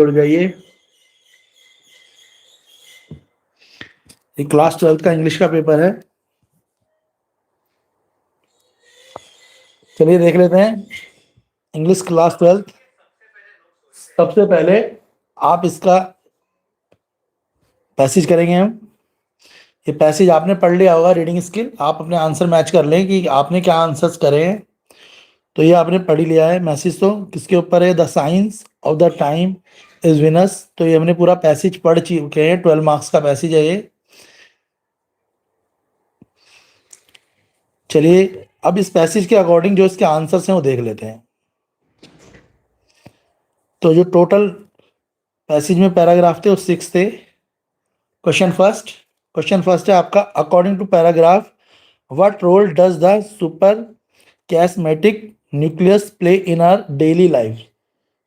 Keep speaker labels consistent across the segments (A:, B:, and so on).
A: जुड़ जाइए। ये क्लास 12th का इंग्लिश का पेपर है। चलिए देख लेते हैं इंग्लिश क्लास 12th। सबसे पहले आप इसका पैसेज करेंगे हम। ये पैसेज आपने पढ़ लिया होगा, रीडिंग स्किल। आप अपने आंसर मैच कर लें कि आपने क्या आंसर्स करे हैं। तो ये आपने पढ़ ही लिया है। मैसेज तो किसके ऊपर है? The science of the time is Venus. तो ये हमने पूरा पैसेज पढ़ चुके हैं। 12 मार्क्स का पैसेज है ये। चलिए अब इस पैसेज के अकॉर्डिंग जो इसके आंसर्स हैं वो देख लेते हैं। तो जो टोटल पैसेज में पैराग्राफ थे वो 6 थे। क्वेश्चन फर्स्ट है आपका, according to paragraph what role does the suprachiasmatic nucleus play in our daily life.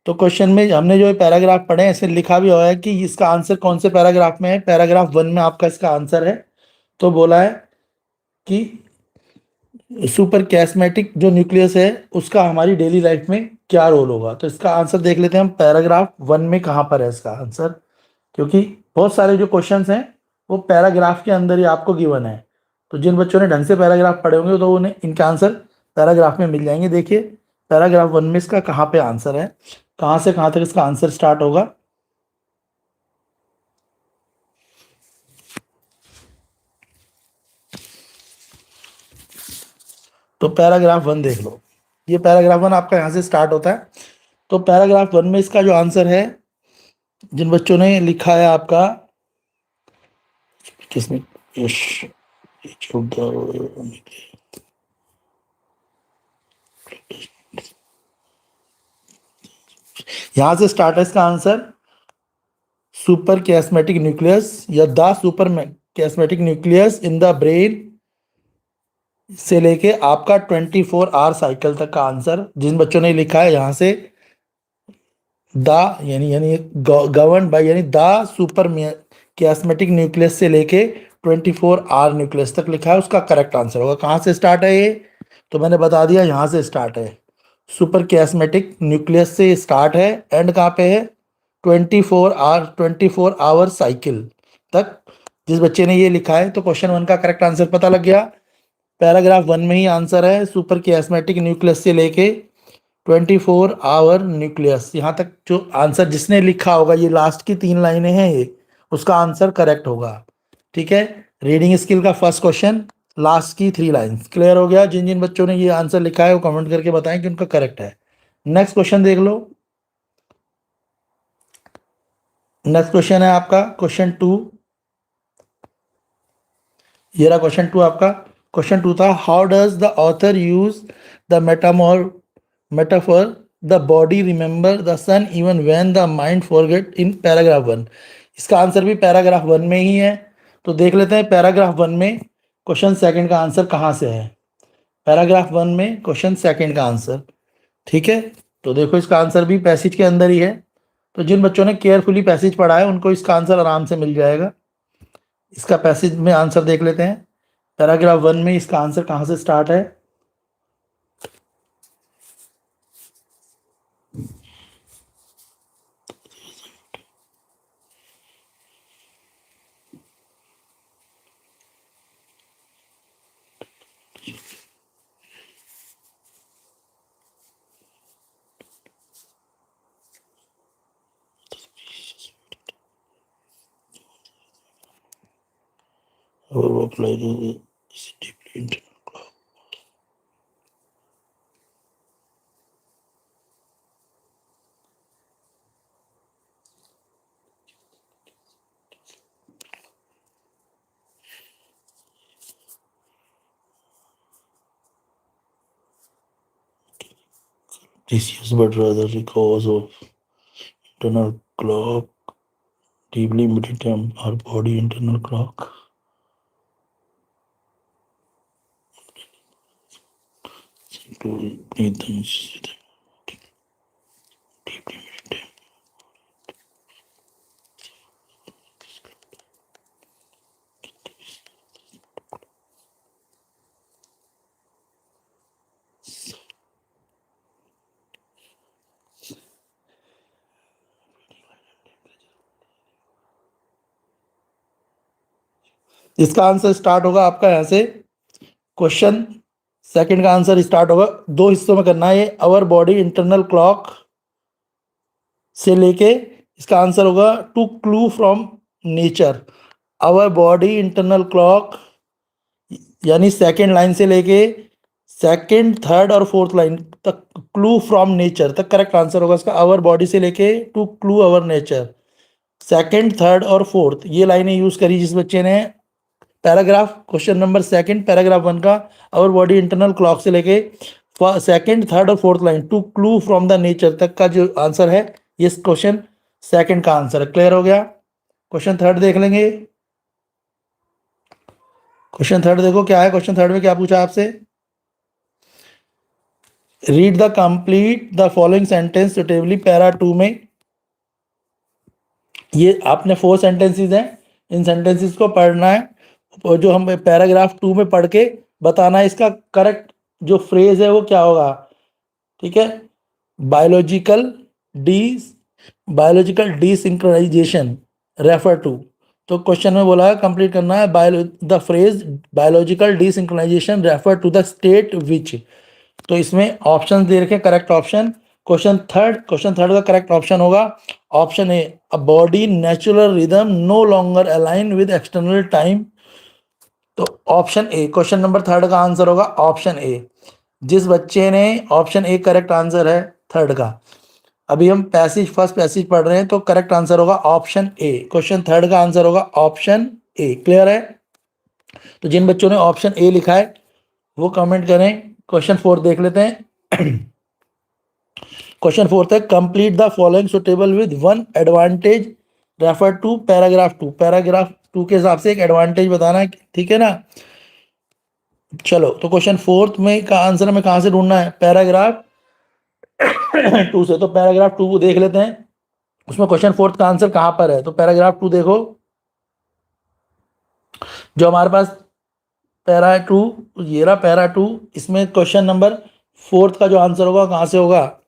A: तो क्वेश्चन में हमने जो पैराग्राफ पढ़े हैं ऐसे लिखा भी हुआ है कि इसका आंसर कौन से पैराग्राफ में है। पैराग्राफ 1 में आपका इसका आंसर है। तो बोला है कि सुपर कैस्मेटिक जो न्यूक्लियस है उसका हमारी डेली लाइफ में क्या रोल होगा। तो इसका आंसर देख लेते हैं हम, पैराग्राफ 1 में कहाँ पर है इसका आंसर। क्योंकि बहुत सारे जो क्वेश्चंस हैं वो पैराग्राफ के अंदर ही आपको गिवन है। तो जिन बच्चों ने ढंग से पैराग्राफ पढ़े होंगे तो उन्हें इनके आंसर पैराग्राफ में मिल जाएंगे। देखिए पैराग्राफ 1 में इसका कहाँ पे आंसर है, कहाँ से कहाँ तक इसका आंसर स्टार्ट होगा। तो पैराग्राफ 1 देख लो। ये पैराग्राफ 1 आपका यहाँ से स्टार्ट होता है। तो पैराग्राफ 1 में इसका जो आंसर है, जिन बच्चों ने लिखा है आपका, किसने, यश, यहां से स्टार्ट है इसका आंसर, सुपर कैस्मेटिक न्यूक्लियस या the suprachiasmatic nucleus in the brain से लेके आपका 24 आवर साइकिल तक का आंसर जिन बच्चों ने लिखा है यहाँ से द यानी गवर्न बाय यानी द सुपर कैस्मेटिक न्यूक्लियस से लेके 24 आवर न्यूक्लियस तक लिखा है, उसका करेक्ट आंसर होगा। कहाँ से स्टार्ट है ये? तो मैंने बता दिया, यहाँ से स्टार्ट है। सुपर कैस्मेटिक न्यूक्लियस से स्टार्ट है, एंड कहाँ पे है? 24 आवर साइकिल तक जिस बच्चे ने ये लिखा है। तो क्वेश्चन 1 का करेक्ट आंसर पता लग गया। पैराग्राफ 1 में ही आंसर है, सुपर कैस्मेटिक न्यूक्लियस से लेके 24 आवर न्यूक्लियस। यहाँ तक जो आंसर जिसने लिखा होगा, ये लास्ट की 3 लाइनें हैं ये, उसका आंसर करेक्ट होगा। ठीक है, रीडिंग स्किल का फर्स्ट क्वेश्चन, लास्ट की 3 लाइन्स क्लियर हो गया। जिन जिन बच्चों ने ये आंसर लिखा है वो कमेंट करके बताएं कि उनका करेक्ट है। नेक्स्ट क्वेश्चन देख लो। नेक्स्ट क्वेश्चन है आपका क्वेश्चन 2। ये रहा क्वेश्चन 2 आपका। क्वेश्चन 2 था, how does the author use the metaphor the body remember the sun even when the mind forget in paragraph 1। इसका आंसर भी पैराग्राफ 1 में ही है। तो देख लेते हैं पैराग्राफ 1 में क्वेश्चन सेकंड का आंसर कहाँ से है। पैराग्राफ 1 में क्वेश्चन सेकंड का आंसर, ठीक है। तो देखो इसका आंसर भी पैसेज के अंदर ही है। तो जिन बच्चों ने केयरफुली पैसेज पढ़ा है उनको इसका आंसर आराम से मिल जाएगा। इसका पैसेज में आंसर देख लेते हैं। पैराग्राफ 1 में इसका आंसर कहाँ से स्टार्ट है। Overwork is deeply internal clock. Precious but rather because of internal clock, deeply embedded in our body internal clock. To breathe deeply embedded. इसका आंसर स्टार्ट होगा आपका यहाँ से। क्वेश्चन सेकंड का आंसर स्टार्ट होगा, दो हिस्सों में करना है ये। आवर बॉडी इंटरनल क्लॉक से लेके इसका आंसर होगा to clue from nature. Our body internal clock यानी सेकंड लाइन से लेके सेकंड थर्ड और फोर्थ लाइन तक क्लू फ्रॉम नेचर तक करेक्ट आंसर होगा इसका। आवर बॉडी से लेके to clue our nature, second third और फोर्थ ये लाइनें यूज करी जिस बच्चे ने। Paragraph question number second paragraph 1 का आवर बॉडी इंटरनल क्लॉक से लेके सेकंड थर्ड और fourth line to clue from the nature तक का जो आंसर है ये क्वेश्चन सेकंड का आंसर है। क्लियर हो गया? क्वेश्चन थर्ड देख लेंगे। क्वेश्चन थर्ड देखो क्या है। क्वेश्चन थर्ड में क्या पूछा आपसे? Read the complete the following sentence suitably. Para 2 में ये आपने 4 सेंटेंसेस हैं, इन सेंटेंसेस को पढ़ना है और जो हम पैराग्राफ 2 में पढ़ के बताना है इसका करेक्ट जो फ्रेज है वो क्या होगा। ठीक है? Biological desynchronization refer to. तो क्वेश्चन में बोला है कंप्लीट करना है the phrase biological desynchronization refer to the state which. तो इसमें ऑप्शन दे रखे करेक्ट ऑप्शन। क्वेश्चन थर्ड का करेक्ट ऑप्शन होगा option A, a body natural rhythm no longer align with external time. तो option A question number third का answer होगा option A. जिस बच्चे ने ऑप्शन ए करेक्ट आंसर है थर्ड का। अभी हम फर्स्ट पैसेज पढ़ रहे हैं तो करेक्ट आंसर होगा ऑप्शन ए। क्वेश्चन थर्ड का आंसर होगा ऑप्शन ए। क्लियर है? तो जिन बच्चों ने ऑप्शन ए लिखा है वो कमेंट करें। क्वेश्चन फोर्थ देख लेते हैं। क्वेश्चन फोर्थ है complete the following suitable with one advantage refer to paragraph 2। Paragraph 2 के हिसाब से एक एडवांटेज बताना है। ठीक है ना? चलो तो क्वेश्चन फोर्थ में का आंसर हमें कहां से ढूंढना है? पैराग्राफ 2 से। तो पैराग्राफ 2 को देख लेते हैं उसमें क्वेश्चन फोर्थ का आंसर कहां पर है। तो पैराग्राफ 2 देखो जो हमारे पास पैरा 2 ये रहा पैरा 2। इसमें क्वेश्चन नंबर फोर्थ का जो आंसर होगा कहां से होगा?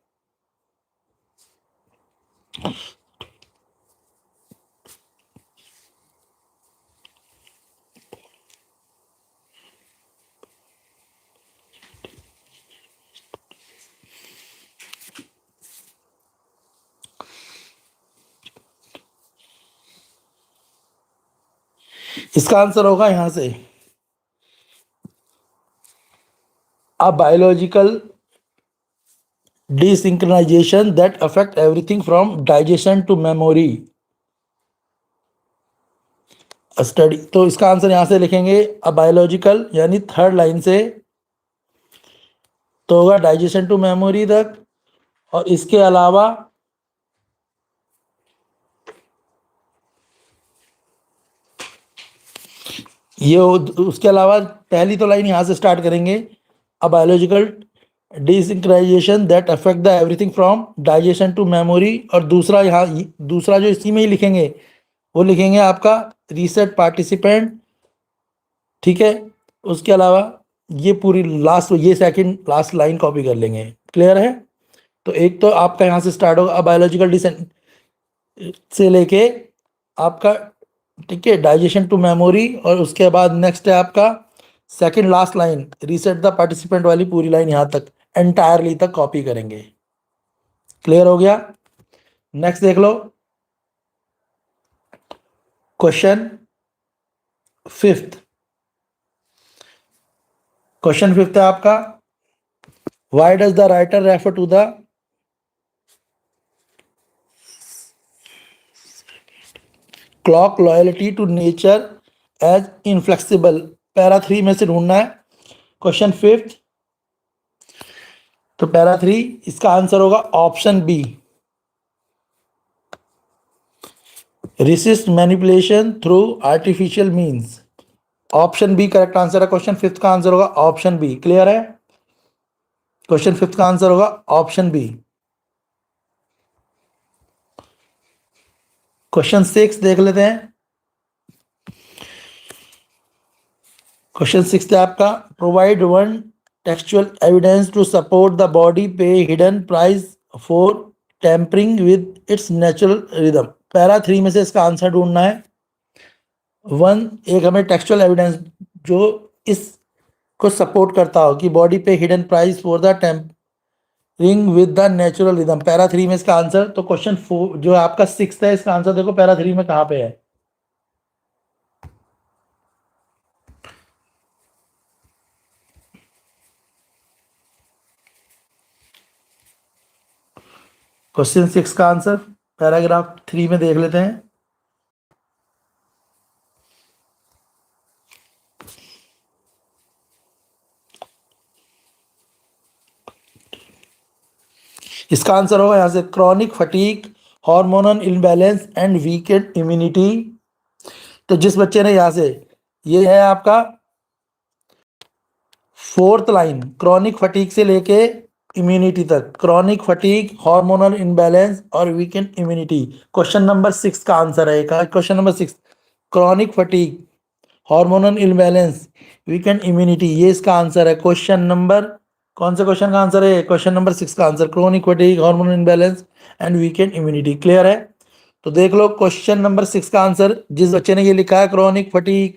A: इसका आंसर होगा यहां से, a biological desynchronization that affect everything from digestion to memory study. तो इसका आंसर यहां से लिखेंगे अ बायोलॉजिकल यानी थर्ड लाइन से तो होगा डाइजेशन टू मेमोरी तक। और इसके अलावा ये उसके अलावा पहली तो लाइन यहां से स्टार्ट करेंगे a biological desynchronization that affect the everything from digestion to memory. और दूसरा यहाँ दूसरा जो इसी में ही लिखेंगे वो लिखेंगे आपका रीसेट पार्टिसिपेंट। ठीक है? उसके अलावा ये पूरी लास्ट ये सेकंड लास्ट लाइन कॉपी कर लेंगे। क्लियर है? तो एक तो आपका यहाँ से स्टार्ट होगा बायोलॉजिकल डिसेंट से लेके आपका, ठीक है, डाइजेशन टू मेमोरी। और उसके बाद नेक्स्ट है आपका second last line reset the participant वाली पूरी लाइन यहाँ तक एंटायरली तक कॉपी करेंगे। क्लियर हो गया? नेक्स्ट देख लो क्वेश्चन फिफ्थ। क्वेश्चन फिफ्थ है आपका why does the writer refer to the clock loyalty to nature as inflexible. Para 3 में से ढूंढना है क्वेश्चन फिफ्थ। तो पैरा 3 इसका आंसर होगा option B, resist manipulation through artificial means। Option B correct answer है। क्वेश्चन फिफ्थ का answer होगा ऑप्शन बी। क्लियर है? क्वेश्चन फिफ्थ का आंसर होगा ऑप्शन बी। क्वेश्चन 6 देख लेते हैं। क्वेश्चन 6 है आपका provide one textual evidence to support the body पे hidden price for tampering with its natural rhythm. Para 3 में से इसका आंसर ढूंढना है। एक हमें टेक्सचुअल एविडेंस जो इस को सपोर्ट करता हो कि बॉडी पे hidden price for the tampering with the natural rhythm. Para 3 में इसका आंसर, तो क्वेश्चन 4 जो आपका 6 है इसका आंसर देखो पैरा 3 में कहां पे है। क्वेश्चन 6 का आंसर पैराग्राफ 3 में देख लेते हैं। इसका आंसर होगा यहां से chronic fatigue, hormonal imbalance and weekend immunity. तो जिस बच्चे ने यहां से, ये है आपका 4th लाइन, क्रॉनिक फटीक से लेके इम्यूनिटी तक, क्रॉनिक फटीक, हार्मोनल इम्बैलेंस और वीकेंड इम्यूनिटी। क्वेश्चन नंबर 6 का आंसर है। Question number 6 chronic fatigue, hormonal imbalance, weekend immunity, ये इसका आंसर है। क्वेश्चन नंबर, कौन से क्वेश्चन का आंसर है? क्वेश्चन नंबर 6 का answer chronic fatigue, hormonal imbalance and weekend immunity. Clear है? तो देख लो क्वेश्चन नंबर 6 का आंसर, जिस बच्चे ने ये लिखा है क्रॉनिक फटीग,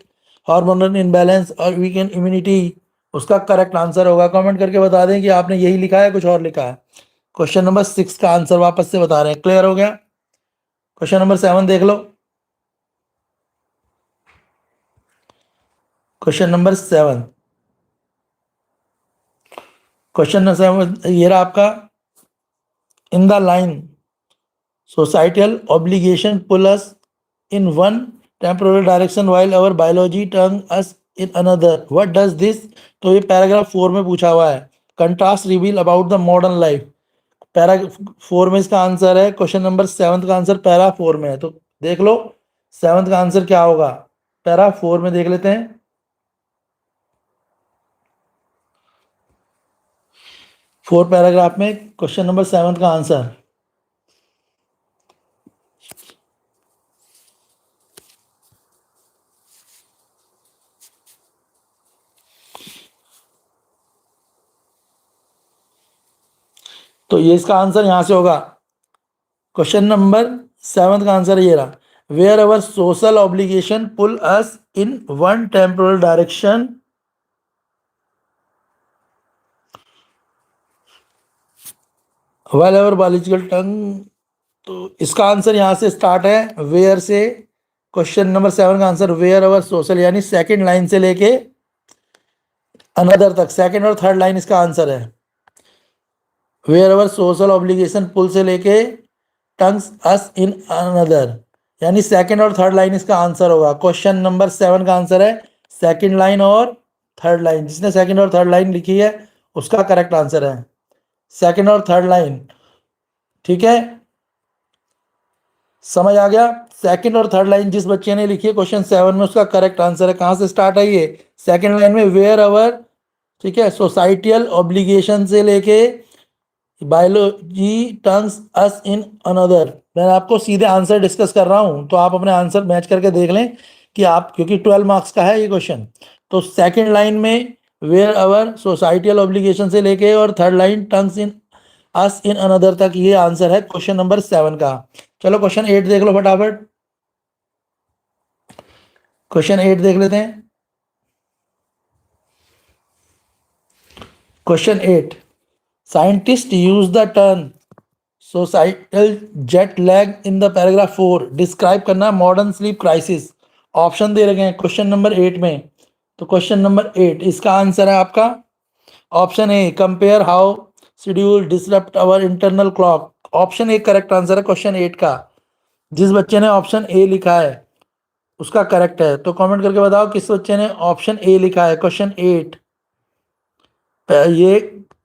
A: हार्मोनल इम्बैलेंस और वीकेंड इम्यूनिटी, उसका करेक्ट आंसर होगा। कमेंट करके बता दें कि आपने यही लिखा है कुछ और लिखा है। क्वेश्चन नंबर 6 का आंसर वापस से बता रहे हैं। क्लियर हो गया? क्वेश्चन नंबर 7 देख लो। क्वेश्चन नंबर 7, क्वेश्चन नंबर 7 ये रहा आपका, in the line societal obligation pull us in one temporal direction while our biology turn us in another, what does this? तो ये पैराग्राफ 4 में पूछा हुआ है। Contrast reveal about the modern life, para 4 में इसका आंसर है। क्वेश्चन नंबर 7 का आंसर पैरा 4 में है। तो देख लो 7 का आंसर क्या होगा, पैरा 4 में देख लेते हैं। 4 पैराग्राफ में क्वेश्चन नंबर 7 का आंसर, तो ये इसका आंसर यहां से होगा। क्वेश्चन नंबर 7 का आंसर ये रहा, where our social obligation pull us in one temporal direction while our biological tongue. तो इसका आंसर यहां से स्टार्ट है वेयर से। क्वेश्चन नंबर 7 का आंसर वेयर अवर सोशल, यानी सेकंड लाइन से लेके अनदर तक, सेकंड और थर्ड लाइन इसका आंसर है। वेयर अवर सोशल ऑब्लिगेशन पुल से लेके टंग्स अस इन अनदर, यानी सेकंड और थर्ड लाइन इसका आंसर होगा। क्वेश्चन नंबर 7 का आंसर है सेकंड लाइन और थर्ड लाइन। जिसने सेकंड और थर्ड लाइन लिखी है उसका करेक्ट आंसर है सेकंड और थर्ड लाइन। ठीक है, समझ आ गया? सेकंड और थर्ड लाइन जिस बच्चे ने लिखी है क्वेश्चन 7 में, उसका करेक्ट आंसर है। कहां से स्टार्ट है ये? सेकंड लाइन में वेयर अवर, ठीक है, सोसाइटियल ऑब्लिगेशन से लेके biology turns us in another. मैं आपको सीधे आंसर डिस्कस कर रहा हूं, तो आप अपने आंसर मैच करके देख लें कि आप, क्योंकि 12 मार्क्स का है ये क्वेश्चन। तो सेकंड लाइन में वेयर अवर सोसाइटियल ऑब्लिगेशन से लेके और third line turns in us in another तक, ये आंसर है क्वेश्चन नंबर 7 का। चलो क्वेश्चन 8 देख लो फटाफट। क्वेश्चन 8 देख लेते हैं। Question 8, scientist use the term societal jet lag in the paragraph 4, describe करना मॉडर्न स्लीप क्राइसिस। ऑप्शन दे रखे हैं क्वेश्चन नंबर 8 में। तो क्वेश्चन नंबर 8 इसका आंसर है आपका option A, compare how schedule disrupt our internal clock. Option A correct answer है क्वेश्चन 8 का। जिस बच्चे ने ऑप्शन ए लिखा है उसका करेक्ट है, तो कमेंट करके बताओ किस बच्चे ने ऑप्शन ए लिखा है क्वेश्चन 8। ये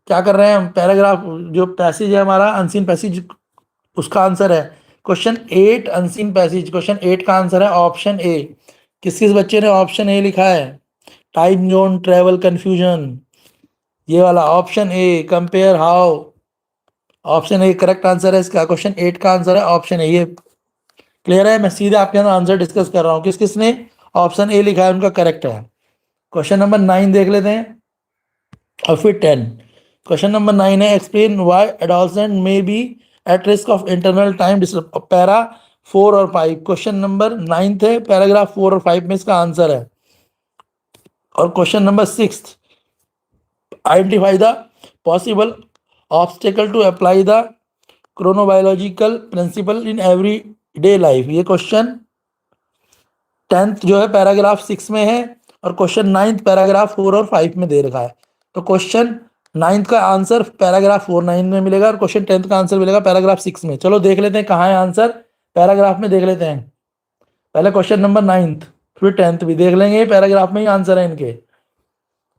A: क्या कर रहे हैं हम, पैराग्राफ जो पैसेज है हमारा अनसीन पैसेज, उसका आंसर है क्वेश्चन 8 अनसीन पैसेज। क्वेश्चन 8 का आंसर है ऑप्शन ए। किस किस बच्चे ने ऑप्शन ए लिखा है? टाइम जोन ट्रेवल कंफ्यूजन, ये वाला option A, compare how, option A correct answer है इसका। क्वेश्चन 8 का आंसर है ऑप्शन ए। ये क्लियर है? मैं सीधे आपके अंदर आंसर डिस्कस कर रहा हूँ, किस किस ने ऑप्शन ए लिखा है उनका करेक्ट है। क्वेश्चन नंबर 9 देख लेते हैं और फिर 10। क्वेश्चन नंबर 9 है, explain why adolescent may be at risk of internal time disruption. Para 4 और 5, क्वेश्चन नंबर 9 है, पैराग्राफ 4 और 5 में इसका आंसर है। और question number 6, identify the possible obstacle to apply the chronobiological principle in every day life. ये question 10th जो है पैराग्राफ 6 में है, और क्वेश्चन 9th पैराग्राफ 4 और 5 में दे रखा है। तो क्वेश्चन 9th का आंसर पैराग्राफ 4-9 में मिलेगा, और क्वेश्चन 10th का आंसर मिलेगा पैराग्राफ 6 में। चलो देख लेते हैं कहाँ है आंसर, पैराग्राफ में देख लेते हैं। पहले क्वेश्चन नंबर 9th, फिर 10th भी देख लेंगे, पैराग्राफ में ही आंसर है इनके।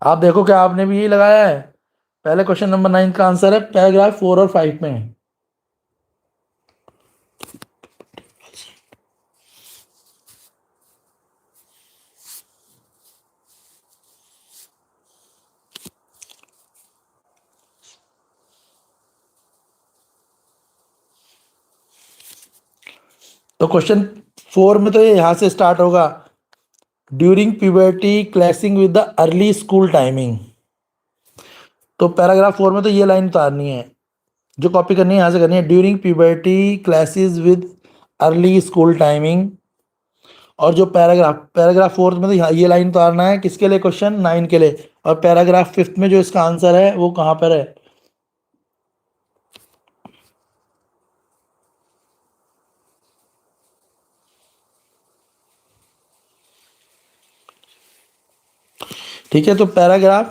A: आप देखो क्या आपने भी यही लगाया है। पहले क्वेश्चन नंबर 9th का आंसर है पैराग्राफ 4 और 5 में। तो क्वेश्चन 4 में तो ये यहां से स्टार्ट होगा, during puberty clashing with the early school timing. तो पैराग्राफ 4 में तो ये लाइन उतारनी है, जो कॉपी करनी है यहाँ से करनी है, during puberty clashes with early school timing. और जो पैराग्राफ 4 में तो ये लाइन उतारना है, किसके लिए, क्वेश्चन 9 के लिए। और पैराग्राफ 5 में जो इसका आंसर है वो कहाँ पर है, ठीक है। तो पैराग्राफ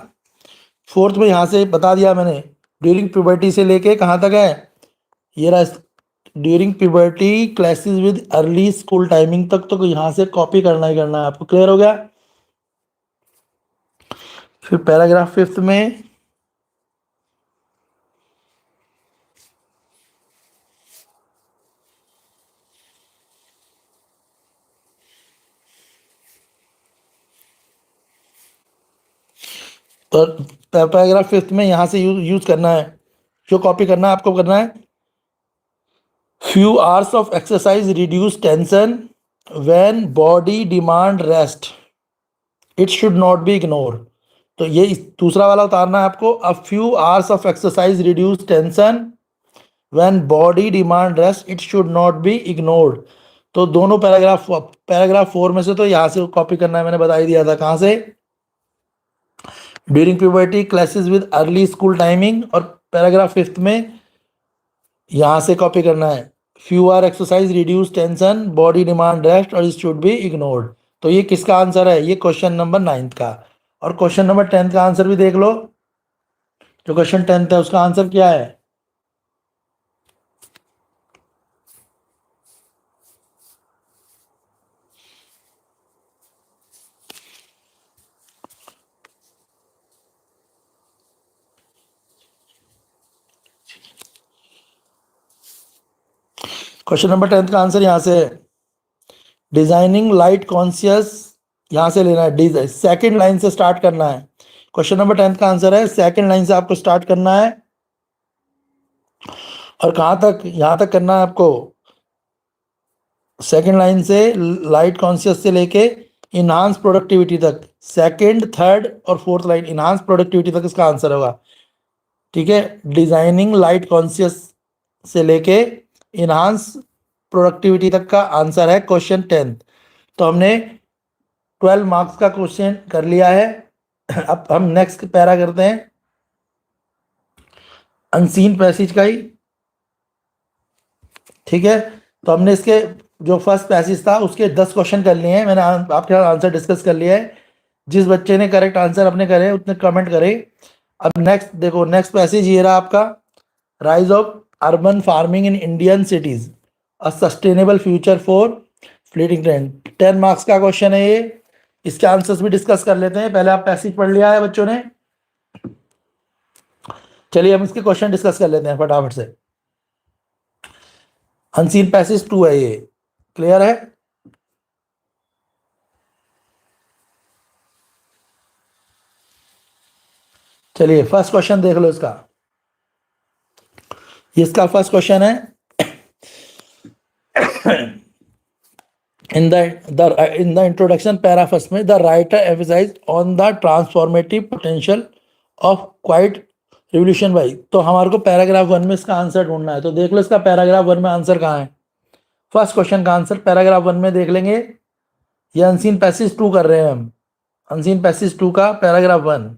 A: 4 में यहाँ से बता दिया मैंने, ड्यूरिंग प्यूबर्टी से लेके कहाँ तक है, ये रहा, during puberty classes with early school timing तक। तो यहाँ से कॉपी करना ही करना है आपको, क्लियर हो गया। फिर पैराग्राफ 5 में तो पैराग्राफ 5 में यहाँ से यूज करना है, जो कॉपी करना है आपको करना है, few hours of exercise reduce tension when body demand rest, it should not be ignore. तो ये दूसरा वाला उतारना है आपको, a few hours of exercise reduce tension when body demand rest, it should not be ignored. तो दोनों paragraph 4 में से तो यहाँ से कॉपी करना है, मैंने बता ही दिया था कहाँ से, during puberty classes with early school timing. और पैराग्राफ 5 में यहाँ से कॉपी करना है, few are exercise reduce tension body demand rest और इट शुड बी इग्नोर्ड। तो ये किसका आंसर है, ये क्वेश्चन नंबर 9th का। और क्वेश्चन नंबर 10th का आंसर भी देख लो, जो क्वेश्चन 10th है उसका आंसर क्या है, क्वेश्चन नंबर 10th का आंसर यहाँ से है, डिजाइनिंग लाइट कॉन्शियस, यहाँ से लेना है, सेकंड लाइन से स्टार्ट करना है। क्वेश्चन नंबर 10th का आंसर है, सेकंड लाइन से आपको स्टार्ट करना है, और कहाँ तक, यहाँ तक करना है आपको, सेकंड लाइन से लाइट कॉन्शियस से लेके इनहांस प्रोडक्टिविटी तक, सेकंड, थर्ड और फोर्थ लाइन इनहांस प्रोडक्टिविटी तक इसका आंसर होगा, ठीक है। डिजाइनिंग लाइट कॉन्शियस से लेके इनहांस प्रोडक्टिविटी तक का आंसर है क्वेश्चन 10th। तो हमने 12 मार्क्स का क्वेश्चन कर लिया है। अब हम नेक्स्ट पैरा करते हैं, अनसीन पैसेज का ही, ठीक है। तो हमने इसके जो फर्स्ट पैसेज था उसके 10 क्वेश्चन कर लिए हैं, मैंने आपके साथ आंसर डिस्कस कर लिया है। जिस बच्चे ने करेक्ट आंसर अपने करे उतने कमेंट करे। अब नेक्स्ट देखो, नेक्स्ट पैसेज ये रहा आपका, rise of urban farming in Indian cities, a sustainable future for fleeting trend. 10 marks का क्वेश्चन है ये, इसके आंसर्स भी डिस्कस कर लेते हैं। पहले आप पैसेज पढ़ लिया है बच्चों ने, चलिए हम इसके क्वेश्चन डिस्कस कर लेते हैं फटाफट से। अनसीन पैसेज 2 है ये, क्लियर है। चलिए फर्स्ट क्वेश्चन देख लो इसका, इसका फर्स्ट क्वेश्चन है, in the introduction para first में the writer emphasized on the transformative potential of quiet revolution by। तो हमारे को पैराग्राफ 1 में इसका आंसर ढूंढना है, तो देख लो इसका पैराग्राफ 1 में आंसर कहाँ है। फर्स्ट क्वेश्चन का आंसर पैराग्राफ 1 में देख लेंगे। ये अनसीन पैसेज 2 कर रहे हैं हम, अनसीन पैसेज 2 का पैराग्राफ 1।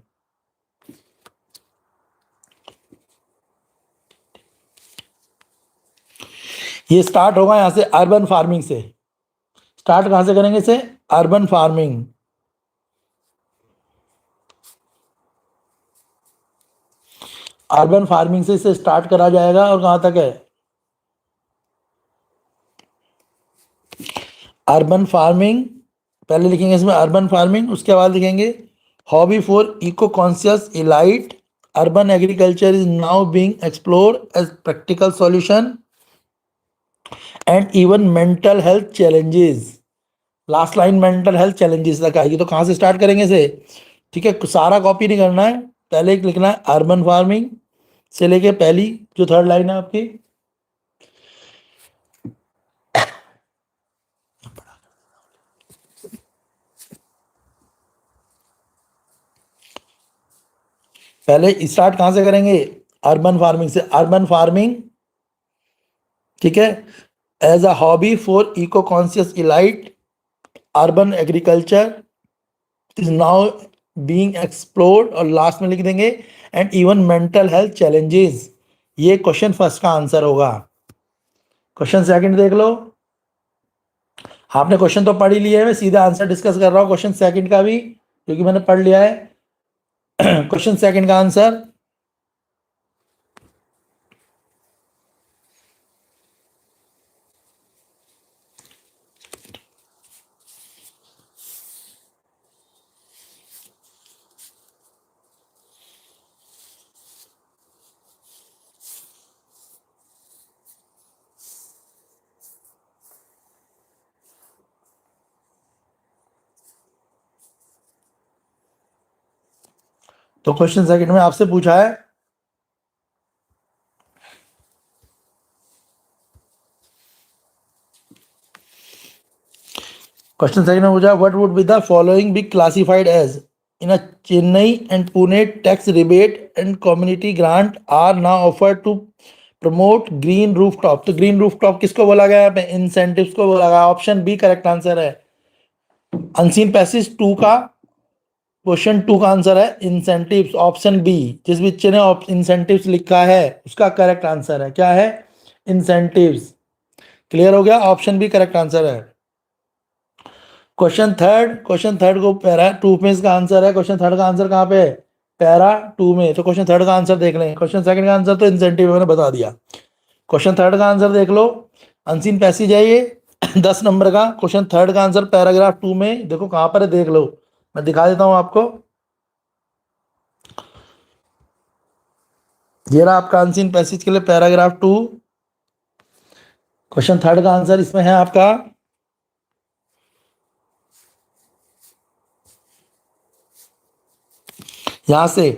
A: ये स्टार्ट होगा यहां से अर्बन फार्मिंग से। स्टार्ट कहां से करेंगे? से अर्बन फार्मिंग। अर्बन फार्मिंग से इसे स्टार्ट करा जाएगा और कहां तक है? अर्बन फार्मिंग पहले लिखेंगे इसमें अर्बन फार्मिंग, उसके बाद लिखेंगे hobby for eco conscious elite urban agriculture is now being explored as practical solution and even mental health challenges. Last line mental health challenges तक आएगी। तो कहां से स्टार्ट करेंगे इसे? ठीक है, सारा कॉपी नहीं करना है, पहले एक लिखना है अर्बन फार्मिंग से लेके पहली जो थर्ड लाइन है आपकी। पहले स्टार्ट कहां से करेंगे? अर्बन फार्मिंग से। अर्बन फार्मिंग, ठीक है, as a hobby for eco conscious elite urban agriculture is now being explored, और लास्ट में लिख देंगे and even mental health challenges. ये क्वेश्चन फर्स्ट का आंसर होगा। क्वेश्चन सेकंड देख लो। आपने क्वेश्चन तो पढ़ ही लिया है, मैं सीधा आंसर डिस्कस कर रहा हूं क्वेश्चन सेकंड का भी, क्योंकि मैंने पढ़ लिया है। क्वेश्चन सेकंड का आंसर, तो क्वेश्चन सेकंड में आपसे पूछा है क्वेश्चन सेकंड में पूछा what would be the following be classified as in a Chennai and Pune tax rebate and community grant are now offered to promote green rooftop. तो ग्रीन रूफटॉप किसको बोला गया है? इंसेंटिव्स को बोला गया। ऑप्शन बी करेक्ट आंसर है। अनसीन पैसेज 2 का क्वेश्चन 2 का आंसर है इंसेंटिव्स, ऑप्शन बी। जिस बच्चे ने इंसेंटिव्स लिखा है उसका करेक्ट आंसर है, क्या है? इंसेंटिव्स। क्लियर हो गया? ऑप्शन बी करेक्ट आंसर है। क्वेश्चन थर्ड को पैरा 2 में इसका आंसर है। क्वेश्चन थर्ड का आंसर कहाँ पे है? पैरा 2 में। तो क्वेश्चन थर्ड का आंसर देख लें। क्वेश्चन सेकंड का आंसर तो इंसेंटिव मैंने बता दिया। क्वेश्चन थर्ड का आंसर देख लो। अनसीन पैसेज है ये 10 नंबर का। क्वेश्चन थर्ड का आंसर पैराग्राफ 2 में देखो कहां पर है, देख लो, मैं दिखा देता हूं आपको। ये रहा आपका अनसीन पैसेज के लिए पैराग्राफ 2। क्वेश्चन थर्ड का आंसर इसमें है आपका यहां से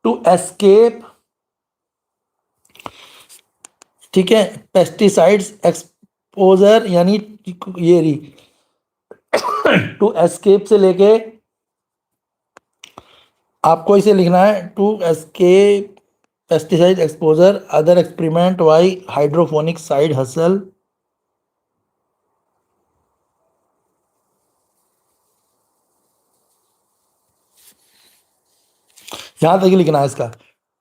A: टू एस्केप, ठीक है, पेस्टिसाइड्स एक्सपोजर, यानी ये रही टू एस्केप से लेके आपको इसे लिखना है to escape pesticide exposure other experiment why hydrophonic side hustle. यहां तक ही लिखना है इसका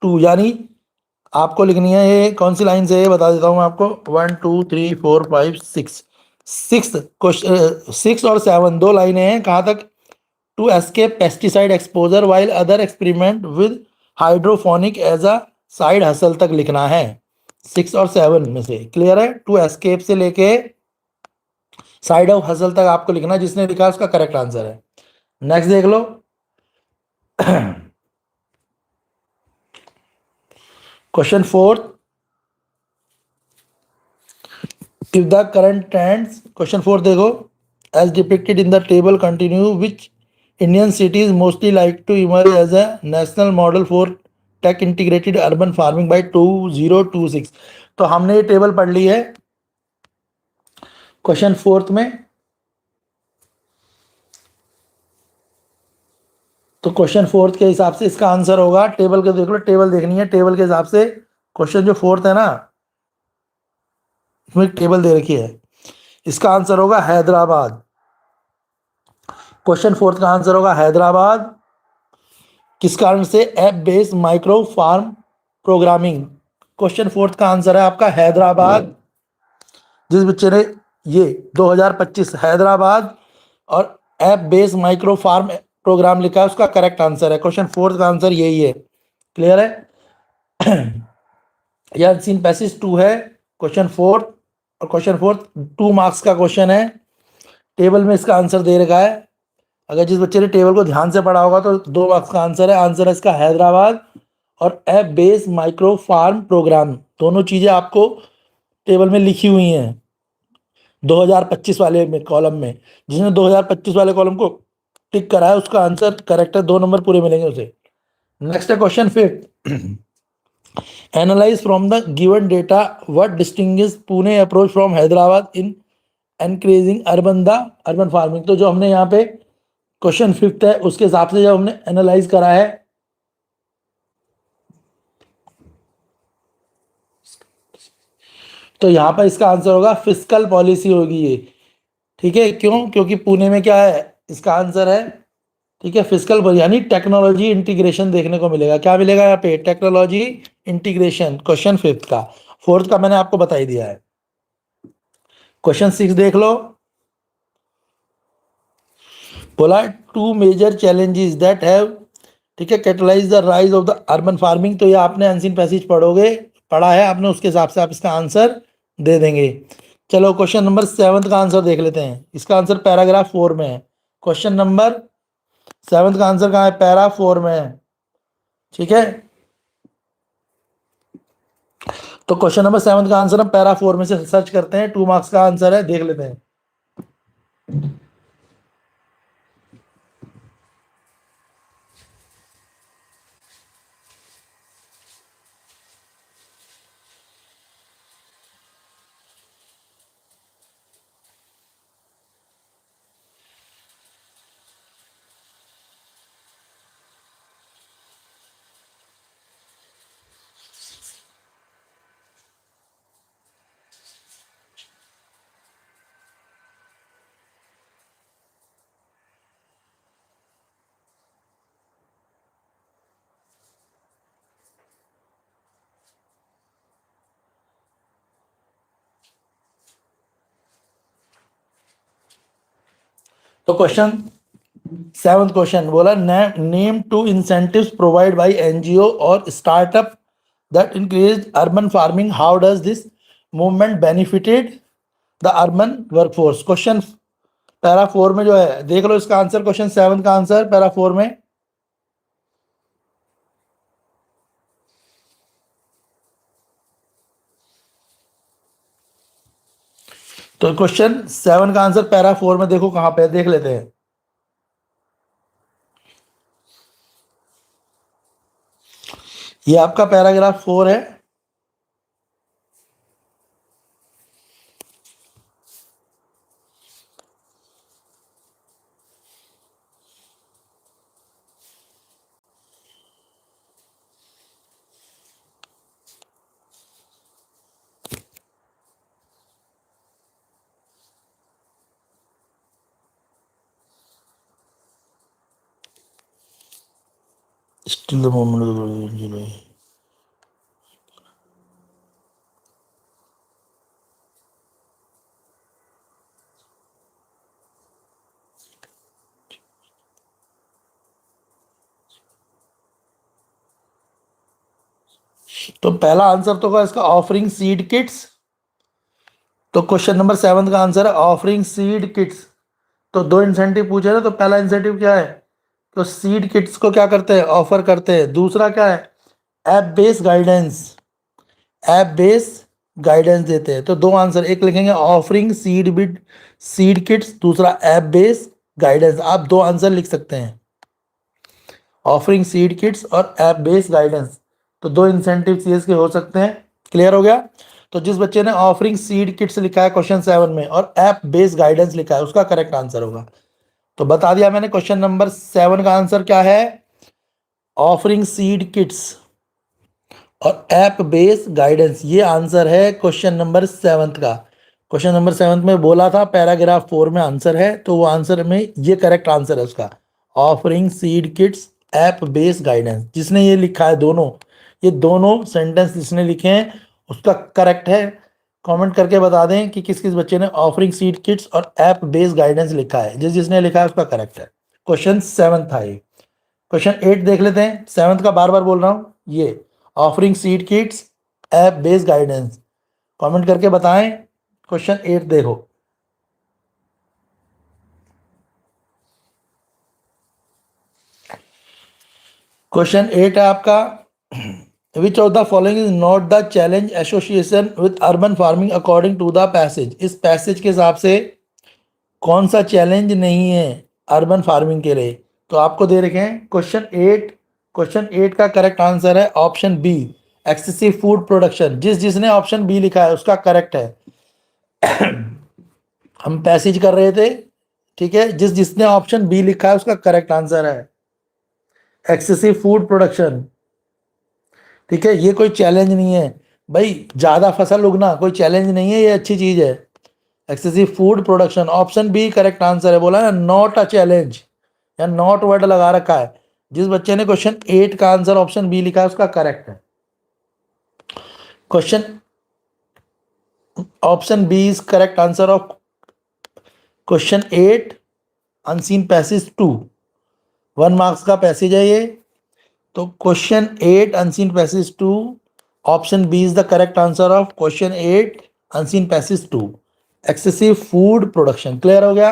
A: टू, यानी आपको लिखनी है ये कौन सी लाइन से, बता देता हूं मैं आपको। 1 2 3 4 5 6 6 और 7 दो लाइनें हैं। कहां तक? To escape pesticide exposure while other experiment with hydrophonic as a side hustle तक लिखना है। 6 और 7 में से। क्लियर है? टू एस्केप से लेके साइड ऑफ हसल तक आपको लिखना है। जिसने लिखा उसका करेक्ट आंसर है। नेक्स्ट देख लो। Question 4, if the current trends, question 4 देखो, as depicted in the table continue, which Indian cities mostly like to emerge as a national model for tech integrated urban farming by 2026। तो हमने ये table पढ़ ली है question 4 में। तो question 4 के हिसाब से इसका आंसर होगा, टेबल के देख लो, टेबल देखनी है, टेबल के हिसाब से क्वेश्चन जो 4 है ना, इसमें टेबल दे रखी है। इसका आंसर होगा हैदराबाद। क्वेश्चन फोर्थ का आंसर होगा हैदराबाद। किस कारण से? App based micro farm programming. Question fourth का आंसर है आपका हैदराबाद। जिस बच्चे ने ये 2025 हैदराबाद और app based micro farm program लिखा है उसका करेक्ट आंसर है। क्वेश्चन फोर्थ का आंसर यही है। क्लियर है? यह अनसीन पैसेज 2 है क्वेश्चन फोर्थ। और क्वेश्चन फोर्थ 2 मार्क्स का क्वेश्चन है। टेबल में इसका आंसर दे रखा है। अगर जिस बच्चे ने टेबल को ध्यान से पढ़ा होगा तो 2 मार्क्स का आंसर है। आंसर है इसका हैदराबाद और app based micro farm program. दोनों चीजें आपको टेबल में लिखी हुई हैं 2025 वाले में कॉलम में। जिसने 2025 वाले कॉलम को टिक करा है उसका आंसर करेक्ट है, 2 नंबर पूरे मिलेंगे उसे। नेक्स्ट है question fifth. Analyse from the given data what distinguish Pune approach from Hyderabad in encouraging urban farming. तो जो हमने यहाँ पे क्वेश्चन फिफ्थ है उसके हिसाब से जब हमने एनालाइज करा है तो यहाँ पर इसका आंसर होगा फिस्कल पॉलिसी होगी ये। ठीक है, क्यों? क्योंकि पुणे में क्या है, इसका आंसर है, ठीक है, फिस्कल यानी टेक्नोलॉजी इंटीग्रेशन देखने को मिलेगा। क्या मिलेगा यहाँ पे? Technology integration. क्वेश्चन फिफ्थ का। फोर्थ का मैंने आपको बता ही दिया है। क्वेश्चन सिक्स देख लो। बोला two major challenges that have, ठीक है, catalyse the rise of the urban farming. तो ये आपने अनसीन पैसेज पढ़ा है आपने, उसके हिसाब से आप इसका आंसर दे देंगे। चलो क्वेश्चन नंबर 7 का आंसर देख लेते हैं। इसका आंसर पैराग्राफ 4 में है। क्वेश्चन नंबर 7 का आंसर कहाँ है? पैरा 4 में है। ठीक है, तो क्वेश्चन नंबर 7 का आंसर हम पैरा 4 में से सर्च करते हैं। 2 मार्क्स का आंसर है, देख लेते हैं। तो क्वेश्चन 7th क्वेश्चन बोला name two incentives provide by NGO और startup that increase urban farming. How does this movement benefited the urban workforce. Question para 4 में जो है देख लो इसका आंसर। क्वेश्चन 7 का आंसर पैरा 4 में। तो क्वेश्चन 7 का आंसर पैरा 4 में देखो कहां पे, देख लेते हैं। ये आपका पैराग्राफ 4 है। Still the moment of the July. तो पहला आंसर तो होगा इसका ऑफरिंग सीड किट्स। तो क्वेश्चन नंबर 7 का आंसर है ऑफरिंग सीड किट्स। तो 2 इंसेंटिव पूछे ना, तो पहला इंसेंटिव क्या है? तो सीड किट्स को क्या करते हैं? ऑफर करते हैं। दूसरा क्या है? App based guidance, app based guidance देते हैं। तो 2 आंसर, एक लिखेंगे ऑफरिंग सीड किट्स, दूसरा ऐप बेस्ड गाइडेंस। आप 2 आंसर लिख सकते हैं, ऑफरिंग सीड किट्स और ऐप बेस्ड गाइडेंस। तो 2 इंसेंटिव सीएस के हो सकते हैं। क्लियर हो गया? तो जिस बच्चे ने ऑफरिंग सीड किट्स लिखा है क्वेश्चन 7 में और ऐप बेस्ड गाइडेंस लिखा है उसका करेक्ट आंसर होगा। तो बता दिया मैंने, क्वेश्चन नंबर 7 का आंसर क्या है? ऑफरिंग सीड किट्स और ऐप बेस्ड गाइडेंस। ये आंसर है क्वेश्चन नंबर 7 का। क्वेश्चन नंबर 7 में बोला था पैराग्राफ 4 में आंसर है, तो वो आंसर में ये करेक्ट आंसर है उसका, offering seed kits app based guidance. जिसने ये लिखा है दोनों, ये दोनों सेंटेंस जिसने लिखे हैं उसका करेक्ट है। कमेंट करके बता दें कि किस किस बच्चे ने ऑफरिंग सीड किट्स और ऐप बेस्ड गाइडेंस लिखा है। जिसने लिखा है उसका करेक्ट है। क्वेश्चन 7 था ये। क्वेश्चन 8 देख लेते हैं। 7 का बार बार बोल रहा हूँ, ये offering seed kits app based guidance. Comment करके बताएं। क्वेश्चन 8 देखो। क्वेश्चन 8 है आपका, which of the following is not the challenge association with urban farming according to the passage. इस पैसेज के हिसाब से कौन सा चैलेंज नहीं है अर्बन फार्मिंग के लिए? तो आपको दे रखे हैं क्वेश्चन 8 का करेक्ट आंसर है option B, excessive food production. जिसने ऑप्शन बी लिखा है उसका करेक्ट है। हम पैसेज कर रहे थे, ठीक है। जिसने ऑप्शन बी लिखा है उसका करेक्ट आंसर है एक्सेसिव फूड प्रोडक्शन, ठीक है। ये कोई चैलेंज नहीं है भाई, ज्यादा फसल उगना कोई चैलेंज नहीं है, ये अच्छी चीज है। Excessive food production, option B correct answer है। बोला ना नॉट अ चैलेंज, या नॉट वर्ड लगा रखा है। जिस बच्चे ने क्वेश्चन 8 का आंसर ऑप्शन बी लिखा है उसका करेक्ट है। Question option B is correct answer of question 8 unseen passage 2। 1 marks का पैसेज है ये। तो question 8 unseen passage 2, option B is the correct answer of question 8 unseen passage 2, excessive food production. Clear हो गया?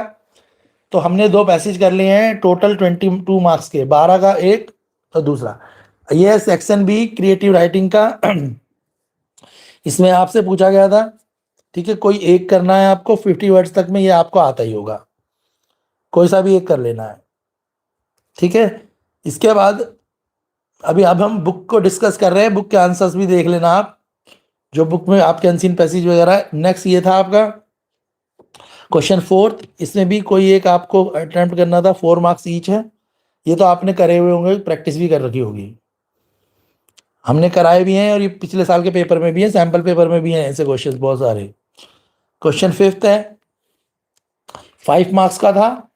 A: तो हमने 2 पैसेज कर लिए हैं टोटल 22 मार्क्स के, 12 का एक और दूसरा। ये सेक्शन बी क्रिएटिव राइटिंग का। इसमें आपसे पूछा गया था, ठीक है, कोई एक करना है आपको 50 वर्ड्स तक में, ये आपको आता ही होगा, कोई सा भी एक कर लेना है, ठीक है। इसके बाद अब हम बुक को डिस्कस कर रहे हैं, बुक के आंसर्स भी देख लेना आप, जो बुक में आपके अनसीन पैसेज वगैरह है। नेक्स्ट ये था आपका क्वेश्चन 4। इसमें भी कोई एक आपको अटेम्प्ट करना था, 4 मार्क्स ईच है। ये तो आपने करे हुए होंगे, प्रैक्टिस भी कर रखी होगी, हमने कराए भी हैं, और ये पिछले साल के पेपर में भी है, सैम्पल पेपर में भी हैं ऐसे क्वेश्चन बहुत सारे। क्वेश्चन 5 है, 5 मार्क्स का था।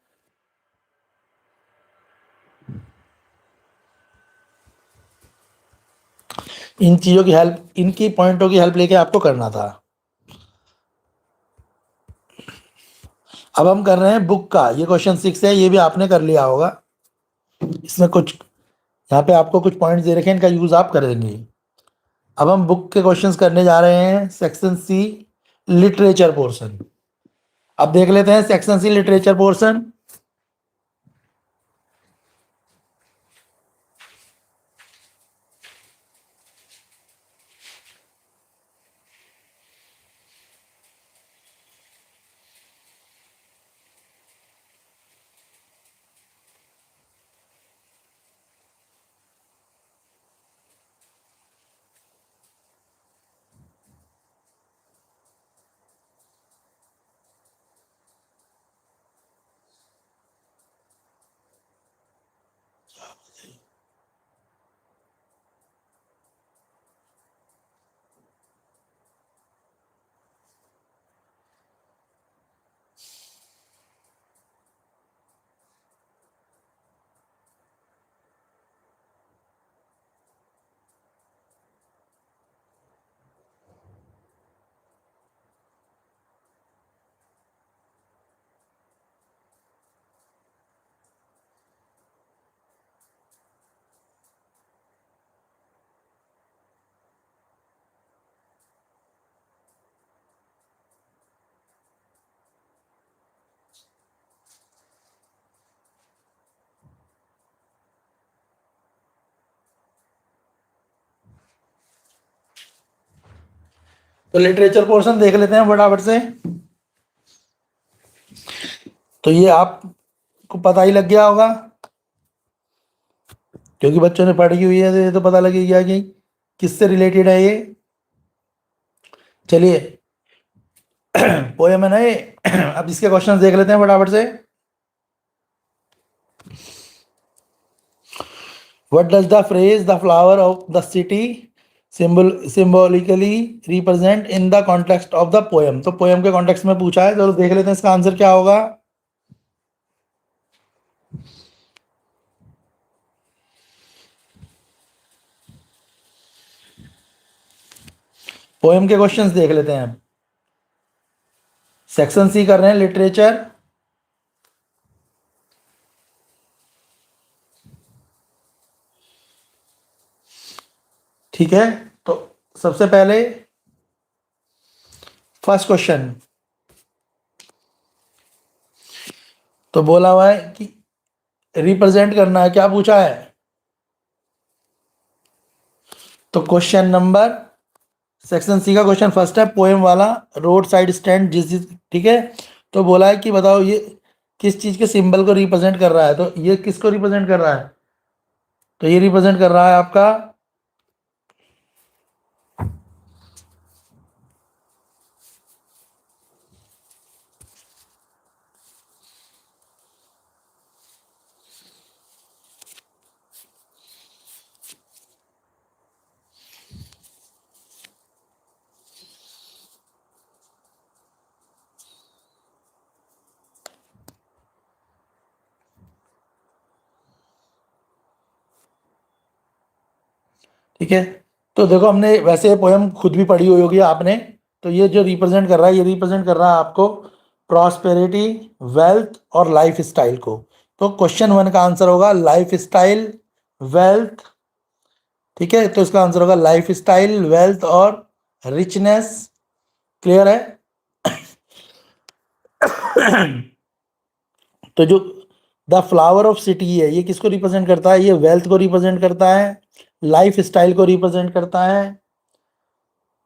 A: इन चीजों की हेल्प, इनकी पॉइंटों की हेल्प लेके आपको करना था। अब हम कर रहे हैं बुक का, ये क्वेश्चन 6 है, ये भी आपने कर लिया होगा। इसमें कुछ यहाँ पे आपको कुछ पॉइंट्स दे रखे हैं, इनका यूज आप करेंगे। अब हम बुक के क्वेश्चंस करने जा रहे हैं सेक्शन सी लिटरेचर पोर्शन। अब देख लेते हैं सेक्शन सी लिटरेचर पोर्शन। तो लिटरेचर पोर्शन देख लेते हैं फटाफट से। तो ये आपको पता ही लग गया होगा, क्योंकि बच्चों ने पढ़ी हुई है, तो ये तो पता लग गया कि किससे रिलेटेड है ये। चलिए पोएम है ना ये। अब इसके क्वेश्चन देख लेते हैं फटाफट से। What does the phrase the flower of the city symbolically represent in the context of the poem. तो पोएम के कॉन्टेक्स्ट में पूछा है, तो देख लेते हैं इसका आंसर क्या होगा। पोएम के क्वेश्चंस देख लेते हैं। सेक्शन सी कर रहे हैं, लिटरेचर। ठीक है, तो सबसे पहले फर्स्ट क्वेश्चन तो बोला हुआ है कि रिप्रेजेंट करना है, क्या पूछा है। तो क्वेश्चन नंबर सेक्शन सी का क्वेश्चन फर्स्ट है, पोएम वाला, रोड साइड स्टैंड ठीक है। तो बोला है कि बताओ ये किस चीज के सिंबल को रिप्रेजेंट कर रहा है। तो ये किसको रिप्रेजेंट कर रहा है, तो ये रिप्रेजेंट कर रहा है आपका ठीक है। तो देखो हमने वैसे पोएम खुद भी पढ़ी हुई होगी आपने। तो ये जो रिप्रेजेंट कर रहा है, ये रिप्रेजेंट कर रहा है आपको प्रॉस्पेरिटी, वेल्थ और लाइफ स्टाइल को। तो क्वेश्चन वन का आंसर होगा लाइफ स्टाइल, वेल्थ। ठीक है, तो इसका आंसर होगा लाइफ स्टाइल, वेल्थ और रिचनेस। क्लियर है। तो जो द फ्लावर ऑफ सिटी है, ये किसको रिप्रेजेंट करता है, ये वेल्थ को रिप्रेजेंट करता है, लाइफ स्टाइल को रिप्रेजेंट करता है।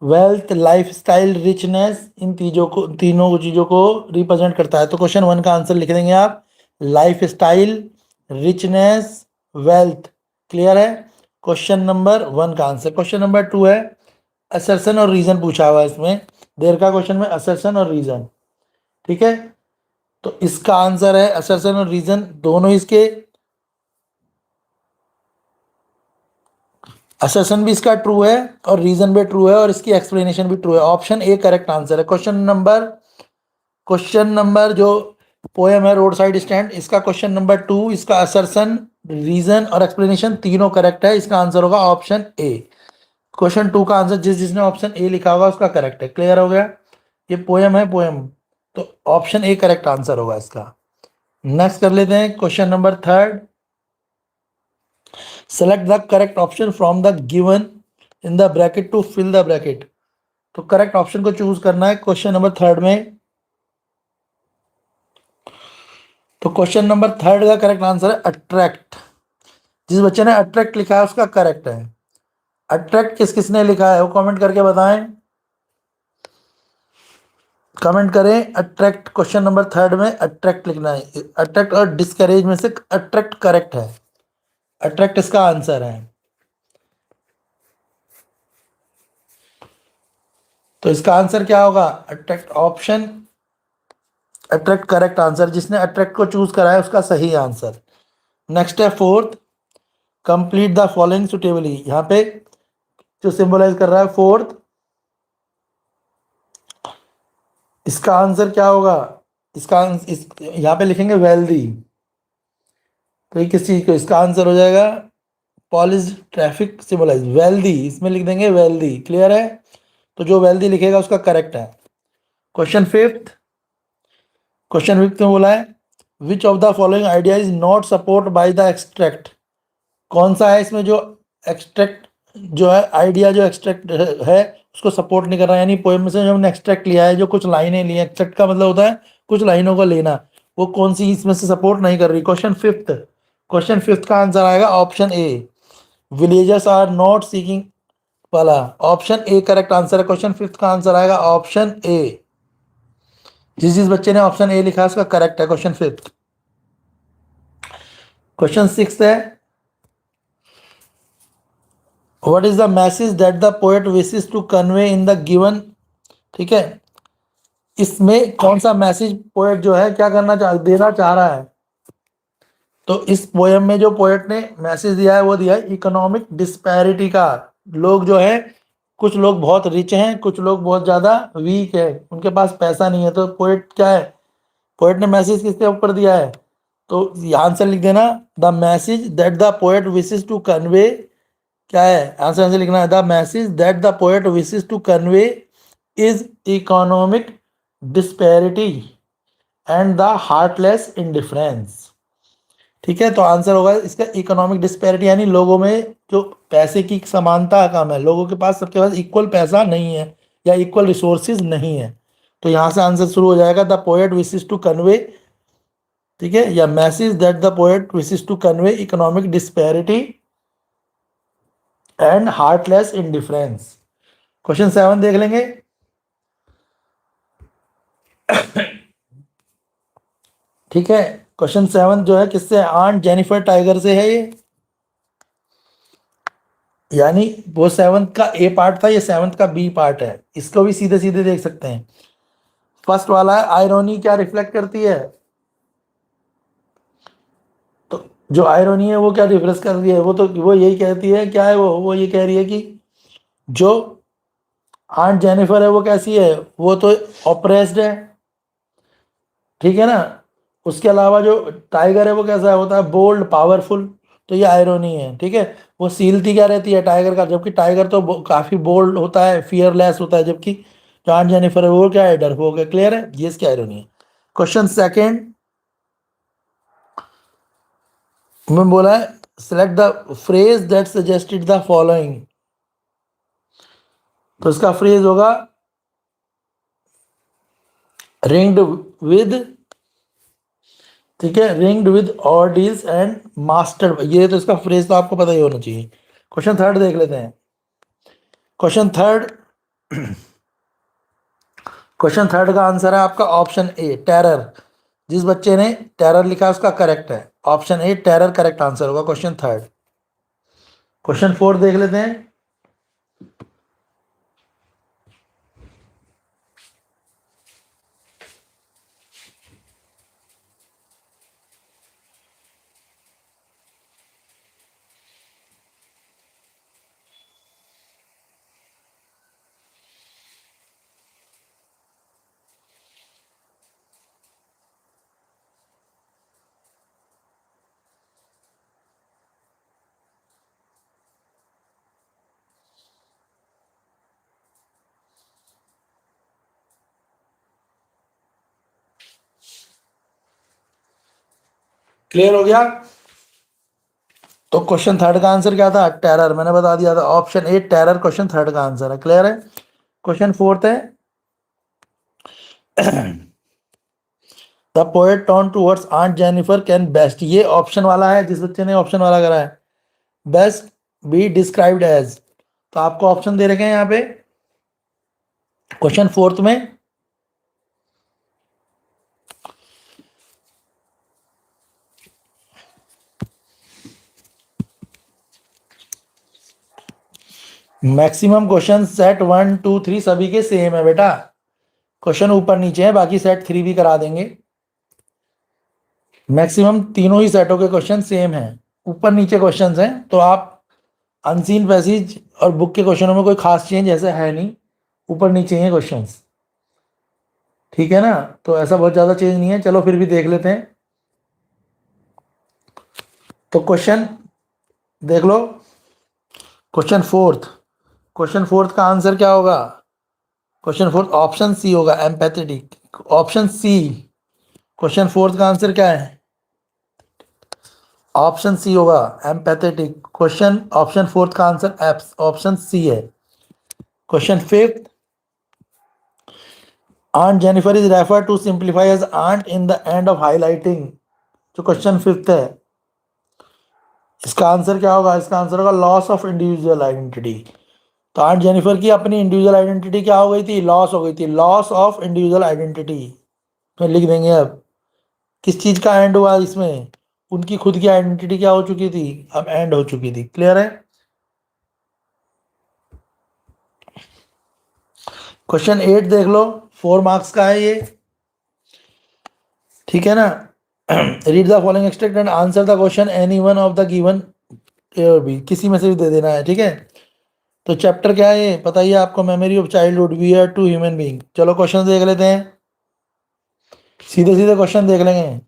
A: वेल्थ, लाइफ स्टाइल, रिचनेस, इन तीनों को, तीनों चीजों को रिप्रेजेंट करता है। तो क्वेश्चन वन का आंसर लिख देंगे आप, life style, richness, wealth. Clear है, क्वेश्चन नंबर वन का आंसर। क्वेश्चन नंबर टू है असर्शन और रीजन पूछा हुआ है इसमें, देर का क्वेश्चन में असर्शन और रीजन। ठीक है, तो इसका आंसर है असर्शन और रीजन, दोनों इसके। असर्शन भी इसका ट्रू है और रीजन भी ट्रू है और इसकी एक्सप्लेनेशन भी ट्रू है। ऑप्शन ए करेक्ट आंसर है। क्वेश्चन नंबर जो पोएम है रोड साइड स्टैंड, इसका क्वेश्चन नंबर टू, इसका असर्शन, रीजन और एक्सप्लेनेशन तीनों करेक्ट है। इसका आंसर होगा ऑप्शन ए। क्वेश्चन टू का आंसर जिसने ऑप्शन ए लिखा होगा उसका करेक्ट है। क्लियर हो गया, ये पोएम है पोएम, तो ऑप्शन ए करेक्ट आंसर होगा इसका। नेक्स्ट कर लेते हैं question number third, select the correct option from the given in the bracket to fill the bracket. तो करेक्ट ऑप्शन को चूज करना है क्वेश्चन नंबर थर्ड में। तो क्वेश्चन नंबर थर्ड का करेक्ट आंसर है अट्रैक्ट। जिस बच्चे ने अट्रैक्ट लिखा है उसका करेक्ट है। अट्रैक्ट किस किसने लिखा है वो कमेंट करके बताएं, कमेंट करें अट्रैक्ट। क्वेश्चन नंबर थर्ड में अट्रैक्ट लिखना है, अट्रैक्ट और डिस्करेज में से अट्रैक्ट करेक्ट है, अट्रैक्ट इसका आंसर है। तो इसका आंसर क्या होगा, attract, option attract correct answer. जिसने अट्रैक्ट को चूज करा है उसका सही आंसर। नेक्स्ट है fourth, complete the following suitably. यहाँ पे जो सिंबलाइज कर रहा है फोर्थ, इसका आंसर क्या होगा, यहाँ पे लिखेंगे वेल्दी। तो ये किस चीज को, इसका आंसर हो जाएगा पॉलिश ट्रैफिक सिंबलाइज, वेल्दी, इसमें लिख देंगे वेल्दी। क्लियर है, तो जो वेल्दी लिखेगा उसका करेक्ट है। क्वेश्चन फिफ्थ में बोला है विच of the following idea is not support by the extract. कौन सा है इसमें जो एक्सट्रैक्ट जो है आइडिया, जो एक्सट्रैक्ट है उसको सपोर्ट नहीं कर रहा है। यानी पोएम में से जो हमने एक्सट्रैक्ट लिया है, जो कुछ लाइनें ली हैं, एक्सट्रैक्ट का मतलब होता है कुछ लाइनों को लेना, वो कौन सी इसमें से सपोर्ट नहीं कर रही। क्वेश्चन फिफ्थ का आंसर आएगा option A, villagers are not seeking वाला। ऑप्शन ए करेक्ट आंसर है। क्वेश्चन फिफ्थ का आंसर आएगा ऑप्शन ए। जिस बच्चे ने ऑप्शन ए लिखा है उसका करेक्ट है क्वेश्चन फिफ्थ। क्वेश्चन सिक्स है what is the message that the poet wishes to convey in the given. ठीक है, इसमें कौन सा मैसेज पोएट जो है क्या देना चाह रहा है। तो इस पोएम में जो पोएट ने मैसेज दिया है वो दिया है इकोनॉमिक डिस्पैरिटी का। लोग जो है कुछ लोग बहुत रिच हैं, कुछ लोग बहुत ज्यादा वीक है, उनके पास पैसा नहीं है। तो पोएट क्या है, पोएट ने मैसेज किसके ऊपर दिया है, तो आंसर लिख देना, the message that the poet wishes to convey, क्या है आंसर, आंसर लिखना है, the message that the poet wishes to convey is economic disparity and the heartless indifference. ठीक है, तो आंसर होगा इसका इकोनॉमिक डिस्पैरिटी, यानी लोगों में जो पैसे की समानता कम है, लोगों के पास, सबके पास इक्वल पैसा नहीं है या इक्वल रिसोर्सेज नहीं है। तो यहां से आंसर शुरू हो जाएगा, the poet wishes to convey, ठीक है, या message that the poet wishes to convey economic disparity and heartless indifference. Question 7 देख लेंगे। ठीक है, क्वेश्चन 7 जो है किससे है, आंट जेनिफर टाइगर से है ये, यानी वो 7th का ए पार्ट था, ये 7th का बी पार्ट है, इसको भी सीधे सीधे देख सकते हैं। फर्स्ट वाला है आयरोनी क्या रिफ्लेक्ट करती है, तो जो आयरोनी है वो क्या रिफ्लेक्ट कर रही है, वो तो वो यही कहती है, क्या है वो ये कह रही है कि जो आंट जेनिफर है वो कैसी है, वो तो ऑप्रेस्ड है, ठीक है ना। उसके अलावा जो टाइगर है वो कैसा होता है, बोल्ड पावरफुल, तो ये आयरोनी है, ठीक है। वो सीलती क्या रहती है टाइगर का, जबकि टाइगर तो काफी बोल्ड होता है, फियरलेस होता है, जबकि जो आंट जेनिफर है वो क्या है, डरपोक है। क्लियर है, ये इसकी आयरोनी है। क्वेश्चन सेकंड में बोला है, select the phrase that suggested the following, तो इसका फ्रेज होगा रिंग्ड विद, ठीक है, रिंग्ड विद ऑर्डील्स एंड मास्टर्ड, ये तो इसका फ्रेज तो आपको पता ही होना चाहिए। क्वेश्चन थर्ड देख लेते हैं। क्वेश्चन थर्ड, क्वेश्चन थर्ड का आंसर है आपका ऑप्शन ए टेरर। जिस बच्चे ने टेरर लिखा है उसका करेक्ट है, option A terror correct answer होगा क्वेश्चन थर्ड। क्वेश्चन फोर्थ देख लेते हैं। क्लियर हो गया, तो क्वेश्चन थर्ड का आंसर क्या था, टेरर, मैंने बता दिया था, option A terror question third का आंसर है। क्लियर है। क्वेश्चन फोर्थ है, the poet turn towards aunt Jennifer can best, ये ऑप्शन वाला है, जिस बच्चे ने ऑप्शन वाला करा है, बेस्ट बी डिस्क्राइब्ड एज, तो आपको ऑप्शन दे रखे हैं यहाँ पे क्वेश्चन फोर्थ में। मैक्सिमम क्वेश्चन सेट 1 2 3 सभी के सेम है बेटा, क्वेश्चन ऊपर नीचे है, बाकी सेट 3 भी करा देंगे। मैक्सिमम तीनों ही सेटों के क्वेश्चन सेम है, ऊपर नीचे क्वेश्चंस हैं, तो आप अनसीन पैसेज और बुक के क्वेश्चनों में कोई खास चेंज ऐसा है नहीं, ऊपर नीचे ही है क्वेश्चंस, ठीक है ना, तो ऐसा बहुत ज्यादा चेंज नहीं है। चलो फिर भी देख लेते हैं। तो क्वेश्चन देख लो, क्वेश्चन फोर्थ, क्वेश्चन फोर्थ का आंसर क्या होगा, क्वेश्चन फोर्थ ऑप्शन सी होगा, empathetic, option C. Question fourth का आंसर क्या है, ऑप्शन सी होगा, एम्पैथेटिक। क्वेश्चन ऑप्शन फोर्थ का आंसर ऑप्शन सी है। Question fifth, aunt Jennifer is refer to simplify as aunt in the end of highlighting, जो question fifth है, इसका answer क्या होगा, इसका आंसर होगा लॉस ऑफ इंडिविजुअल आइडेंटिटी। तो आंट जेनिफर की अपनी इंडिविजुअल आइडेंटिटी क्या हो गई थी, लॉस हो गई थी, लॉस ऑफ इंडिविजुअल आइडेंटिटी, तो लिख देंगे अब किस चीज का एंड हुआ इसमें, उनकी खुद की आइडेंटिटी क्या हो चुकी थी, अब एंड हो चुकी थी। क्लियर है। क्वेश्चन 8 देख लो, 4 मार्क्स का है ये, ठीक है ना। Read the following extract and answer the question any one of the given, भी किसी में से भी दे देना है, ठीक है। तो चैप्टर क्या है ये पता ही है आपको, memory of childhood where to human being. चलो क्वेश्चन देख लेते हैं, सीधे सीधे क्वेश्चन देख लेंगे।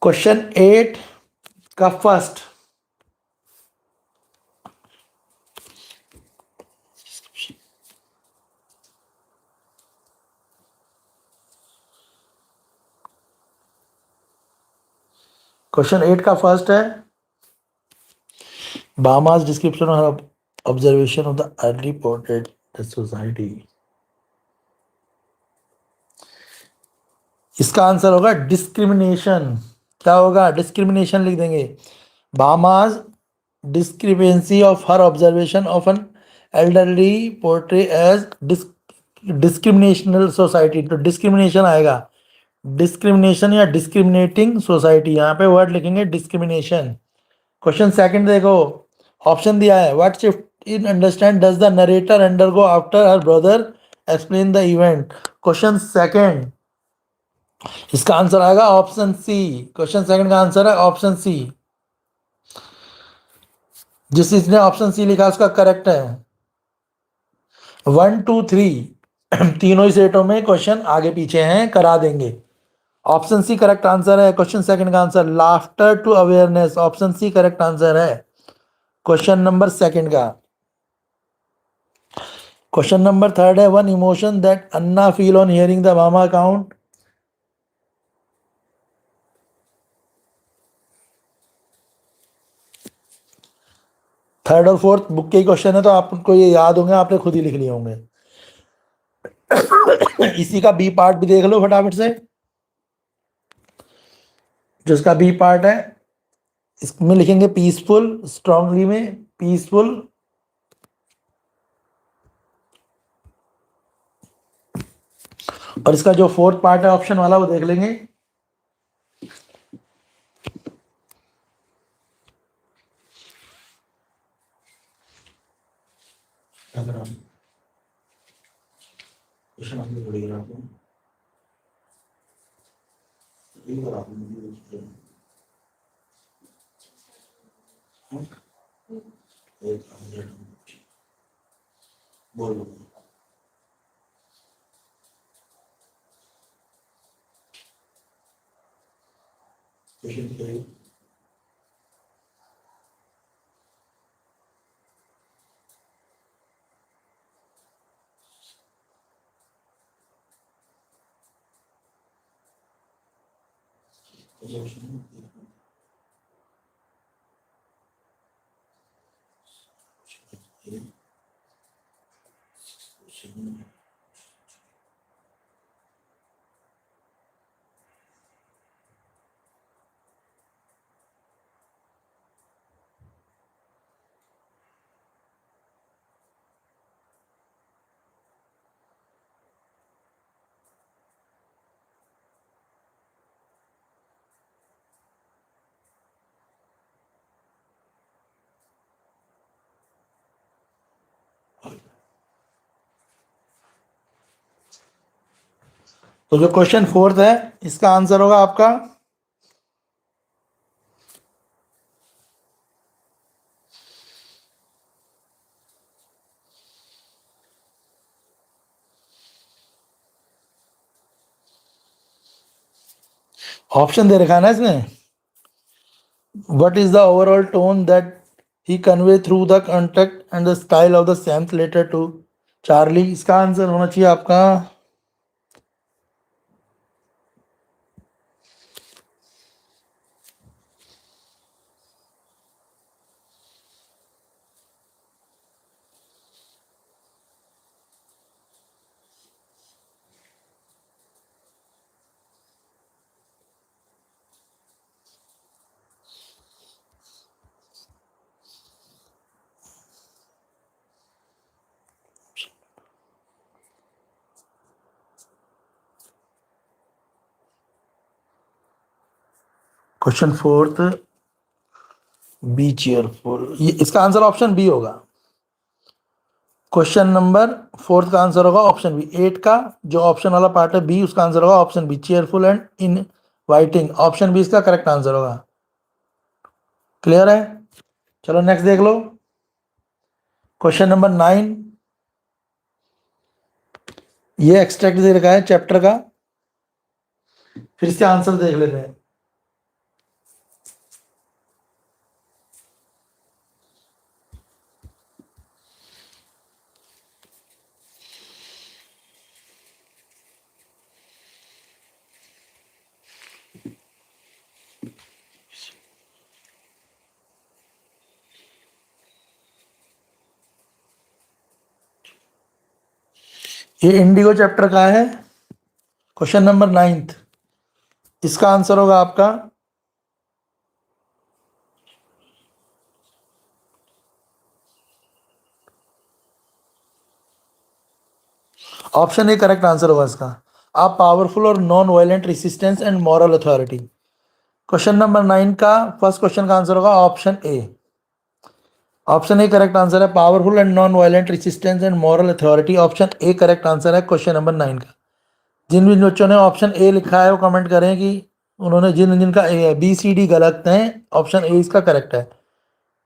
A: क्वेश्चन 8 का फर्स्ट, क्वेश्चन 8 का फर्स्ट है बामास डिस्क्रिप्शन और observation of the early portrait society. इसका आंसर होगा डिस्क्रिमिनेशन। क्या होगा? डिस्क्रिमिनेशन लिख देंगे। Bahamas discrepancy of her observation of an elderly portray as discriminational society। तो डिस्क्रिमिनेशन आएगा, डिस्क्रिमिनेशन या डिस्क्रिमिनेटिंग सोसाइटी, यहाँ पे वर्ड लिखेंगे डिस्क्रिमिनेशन। क्वेश्चन सेकंड देखो, ऑप्शन दिया है what shift in understand does the narrator undergo after her brother explain the event. Question second, इसका आंसर आएगा ऑप्शन सी। क्वेश्चन सेकंड का आंसर है ऑप्शन सी। जिसने ऑप्शन सी लिखा उसका करेक्ट है। 1 2 3 तीनों ही सेटों में क्वेश्चन आगे पीछे हैं, करा देंगे। ऑप्शन सी करेक्ट आंसर है। क्वेश्चन सेकंड का answer laughter to awareness, option C correct answer है क्वेश्चन नंबर सेकंड का। क्वेश्चन नंबर थर्ड है one emotion that Anna feel on hearing the mama account. Third और फोर्थ बुक के ही question है, तो आपको ये याद होंगे, आपने खुद ही लिख लिए होंगे। इसी का बी पार्ट भी देख लो फटाफट से। जो इसका बी पार्ट है इसमें लिखेंगे पीसफुल, स्ट्रांगली में पीसफुल, और इसका जो फोर्थ पार्ट है ऑप्शन वाला वो देख लेंगे। बोलो तो जो क्वेश्चन फोर्थ है इसका आंसर होगा आपका ऑप्शन दे रखा है ना इसमें, what is the overall tone that he convey through the contact and the style of the seventh letter to Charlie. इसका आंसर होना चाहिए आपका क्वेश्चन फोर्थ बी चेयरफुल, इसका आंसर ऑप्शन बी होगा। क्वेश्चन नंबर फोर्थ का answer होगा option B. 8 का जो ऑप्शन वाला पार्ट है बी, उसका आंसर होगा option B cheerful and inviting, option B इसका करेक्ट आंसर होगा। क्लियर है? चलो नेक्स्ट देख लो, क्वेश्चन नंबर 9। ये एक्सट्रैक्ट दे रखा है चैप्टर का, फिर से आंसर देख लेते हैं। ये इंडिगो चैप्टर का है, क्वेश्चन नंबर 9। इसका आंसर होगा आपका ऑप्शन ए करेक्ट आंसर होगा इसका। आप पावरफुल और non violent resistance and moral authority. Question number 9 का फर्स्ट क्वेश्चन का आंसर होगा option A. Option A correct answer है, powerful and non violent resistance and moral authority. Option A correct answer है question number 9 का। जिन जिन बच्चों ने option ए लिखा है वो कमेंट करें कि उन्होंने, जिन जिनका ए बी सी डी गलत है, ऑप्शन ए इसका करेक्ट है।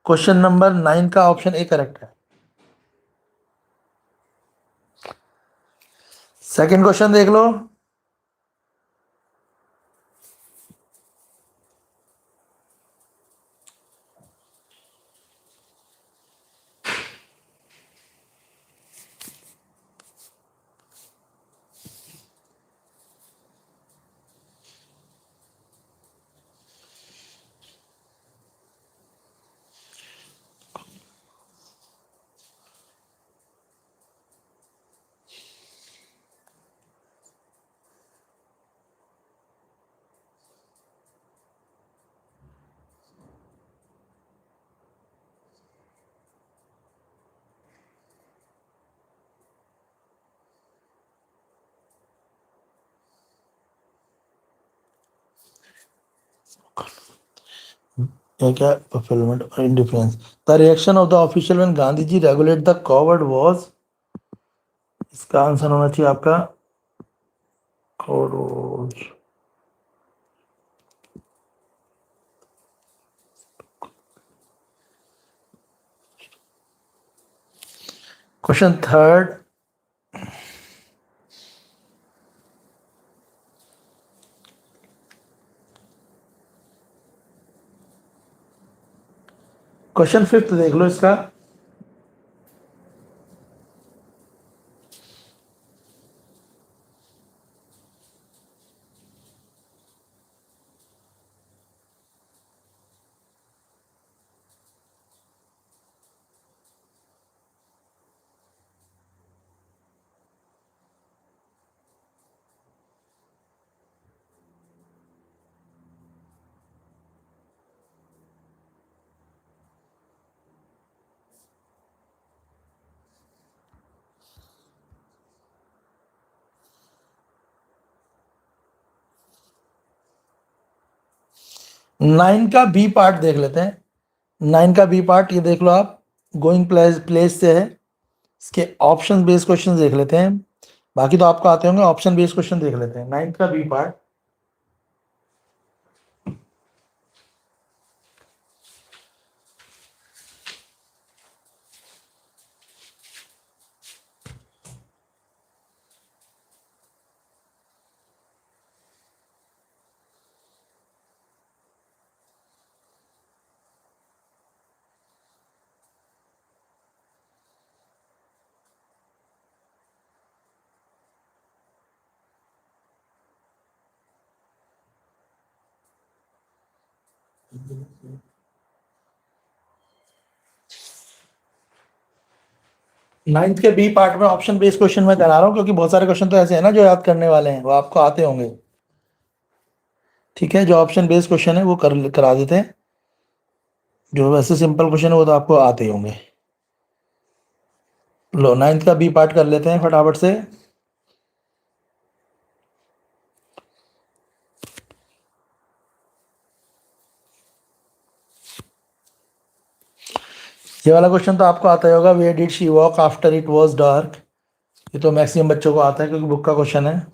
A: क्वेश्चन नंबर 9 का ऑप्शन ए करेक्ट है। सेकंड क्वेश्चन देख लो, क्या क्या fulfillment और indifference, the reaction of the official when Gandhi ji regulate the coward was। इसका आंसर होना चाहिए आपका coward। Question third, question fifth देख लो इसका। नाइन का बी पार्ट देख लेते हैं। 9 का बी पार्ट ये देख लो आप, गोइंग प्लेस प्लेस से है। इसके ऑप्शन बेस्ड क्वेश्चन देख लेते हैं, बाकी तो आपको आते होंगे। ऑप्शन बेस्ड क्वेश्चन देख लेते हैं 9 का बी पार्ट। नाइन्थ के बी पार्ट में ऑप्शन बेस्ड क्वेश्चन मैं करा रहा हूँ, क्योंकि बहुत सारे क्वेश्चन तो ऐसे हैं ना जो याद करने वाले हैं, वो आपको आते होंगे। ठीक है, जो ऑप्शन बेस्ड क्वेश्चन है वो करा देते हैं। जो वैसे सिंपल क्वेश्चन है वो तो आपको आते ही होंगे। लो, 9th का बी पार्ट कर लेते हैं फटाफट से। ये वाला क्वेश्चन तो आपको आता ही होगा, where did she walk after it was dark. ये तो मैक्सिमम बच्चों को आता है क्योंकि बुक का क्वेश्चन है।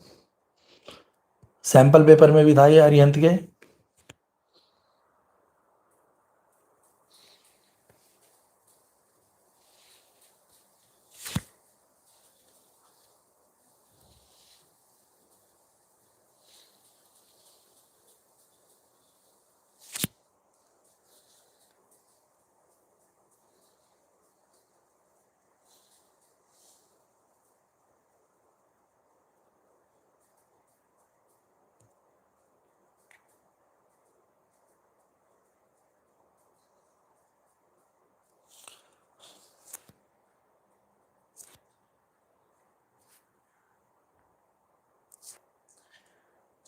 A: सैंपल पेपर में भी था ये अरिहंत के।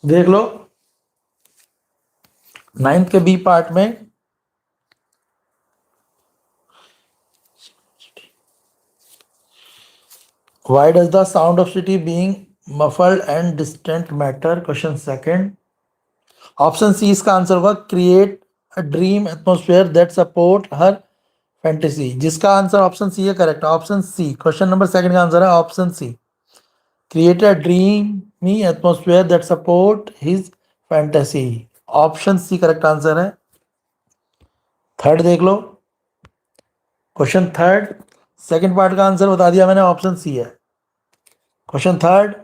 A: देख लो 9th के बी पार्ट में why does the sound of city being muffled and distant matter? Question second, option C इसका आंसर होगा create a dream atmosphere that support her fantasy, जिसका आंसर ऑप्शन सी है correct, option C. Question number second का answer है option C, create a dreamy atmosphere that support his fantasy, option C correct answer है। Third देख लो, question third second part का answer बता दिया मैंने, ऑप्शन सी है। Question third,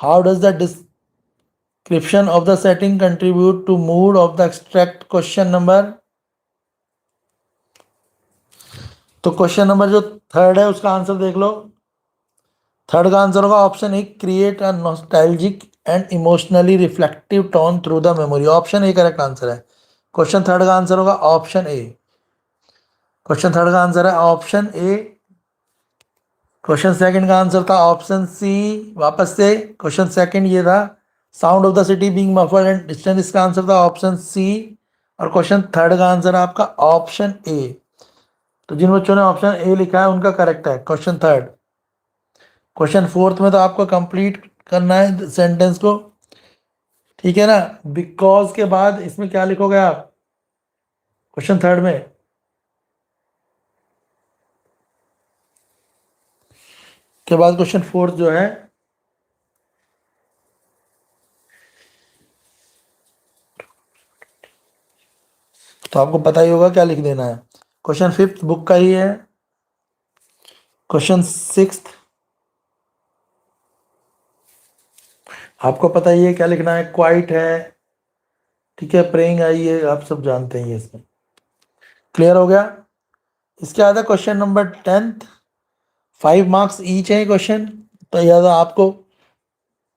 A: how does the description of the setting contribute to mood of the extract, question number, तो question number जो थर्ड है उसका आंसर देख लो, थर्ड का आंसर होगा option A, create a nostalgic and emotionally reflective tone through the memory, option A correct answer है। Question third का आंसर होगा ऑप्शन ए, क्वेश्चन थर्ड का आंसर है ऑप्शन ए। क्वेश्चन सेकंड का आंसर था option C, वापस से question second ये था sound of the city being muffled and distance, इसका आंसर था ऑप्शन सी, और क्वेश्चन थर्ड का आंसर है आपका ऑप्शन ए। तो जिन बच्चों ने ऑप्शन ए लिखा है उनका करेक्ट है क्वेश्चन थर्ड। क्वेश्चन फोर्थ में तो आपको कंप्लीट करना है सेंटेंस को, ठीक है ना, बिकॉज के बाद इसमें क्या लिखोगे आप क्वेश्चन थर्ड में, के बाद क्वेश्चन फोर्थ जो है तो आपको पता ही होगा क्या लिख देना है। क्वेश्चन फिफ्थ बुक का ही है। क्वेश्चन सिक्स्थ आपको पता ही है क्या लिखना है, क्वाइट है, ठीक है, प्रेइंग आई है, आप सब जानते हैं ये, इसमें क्लियर हो गया। इसके बाद question number 10th, 5 marks each है क्वेश्चन, तो याद आपको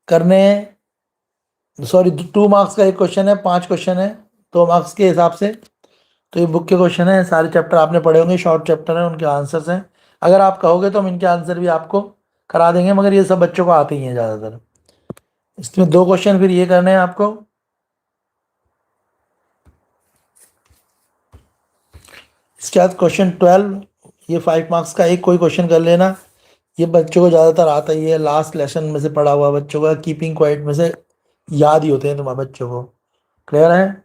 A: करने हैं, सॉरी 2 मार्क्स का एक क्वेश्चन है, 5 क्वेश्चन है 2 मार्क्स के हिसाब से। तो ये बुक के क्वेश्चन है, सारे चैप्टर आपने पढ़े होंगे, शॉर्ट चैप्टर हैं, उनके आंसर्स हैं। अगर आप कहोगे तो हम इनके आंसर भी आपको करा देंगे, मगर ये सब बच्चों को आते ही हैं ज़्यादातर। इसमें 2 क्वेश्चन फिर ये करने हैं आपको। इसके बाद क्वेश्चन 12, ये 5 मार्क्स का एक कोई क्वेश्चन कर लेना, ये बच्चों को ज़्यादातर आता ही है, लास्ट लेसन में से पढ़ा हुआ बच्चों का, कीपिंग क्वाइट में से याद ही होते हैं तुम्हारे बच्चों को। क्लियर है,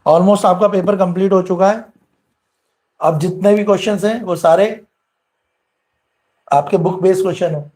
A: ऑलमोस्ट आपका पेपर कंप्लीट हो चुका है। अब जितने भी क्वेश्चंस हैं वो सारे आपके बुक बेस्ड क्वेश्चन है।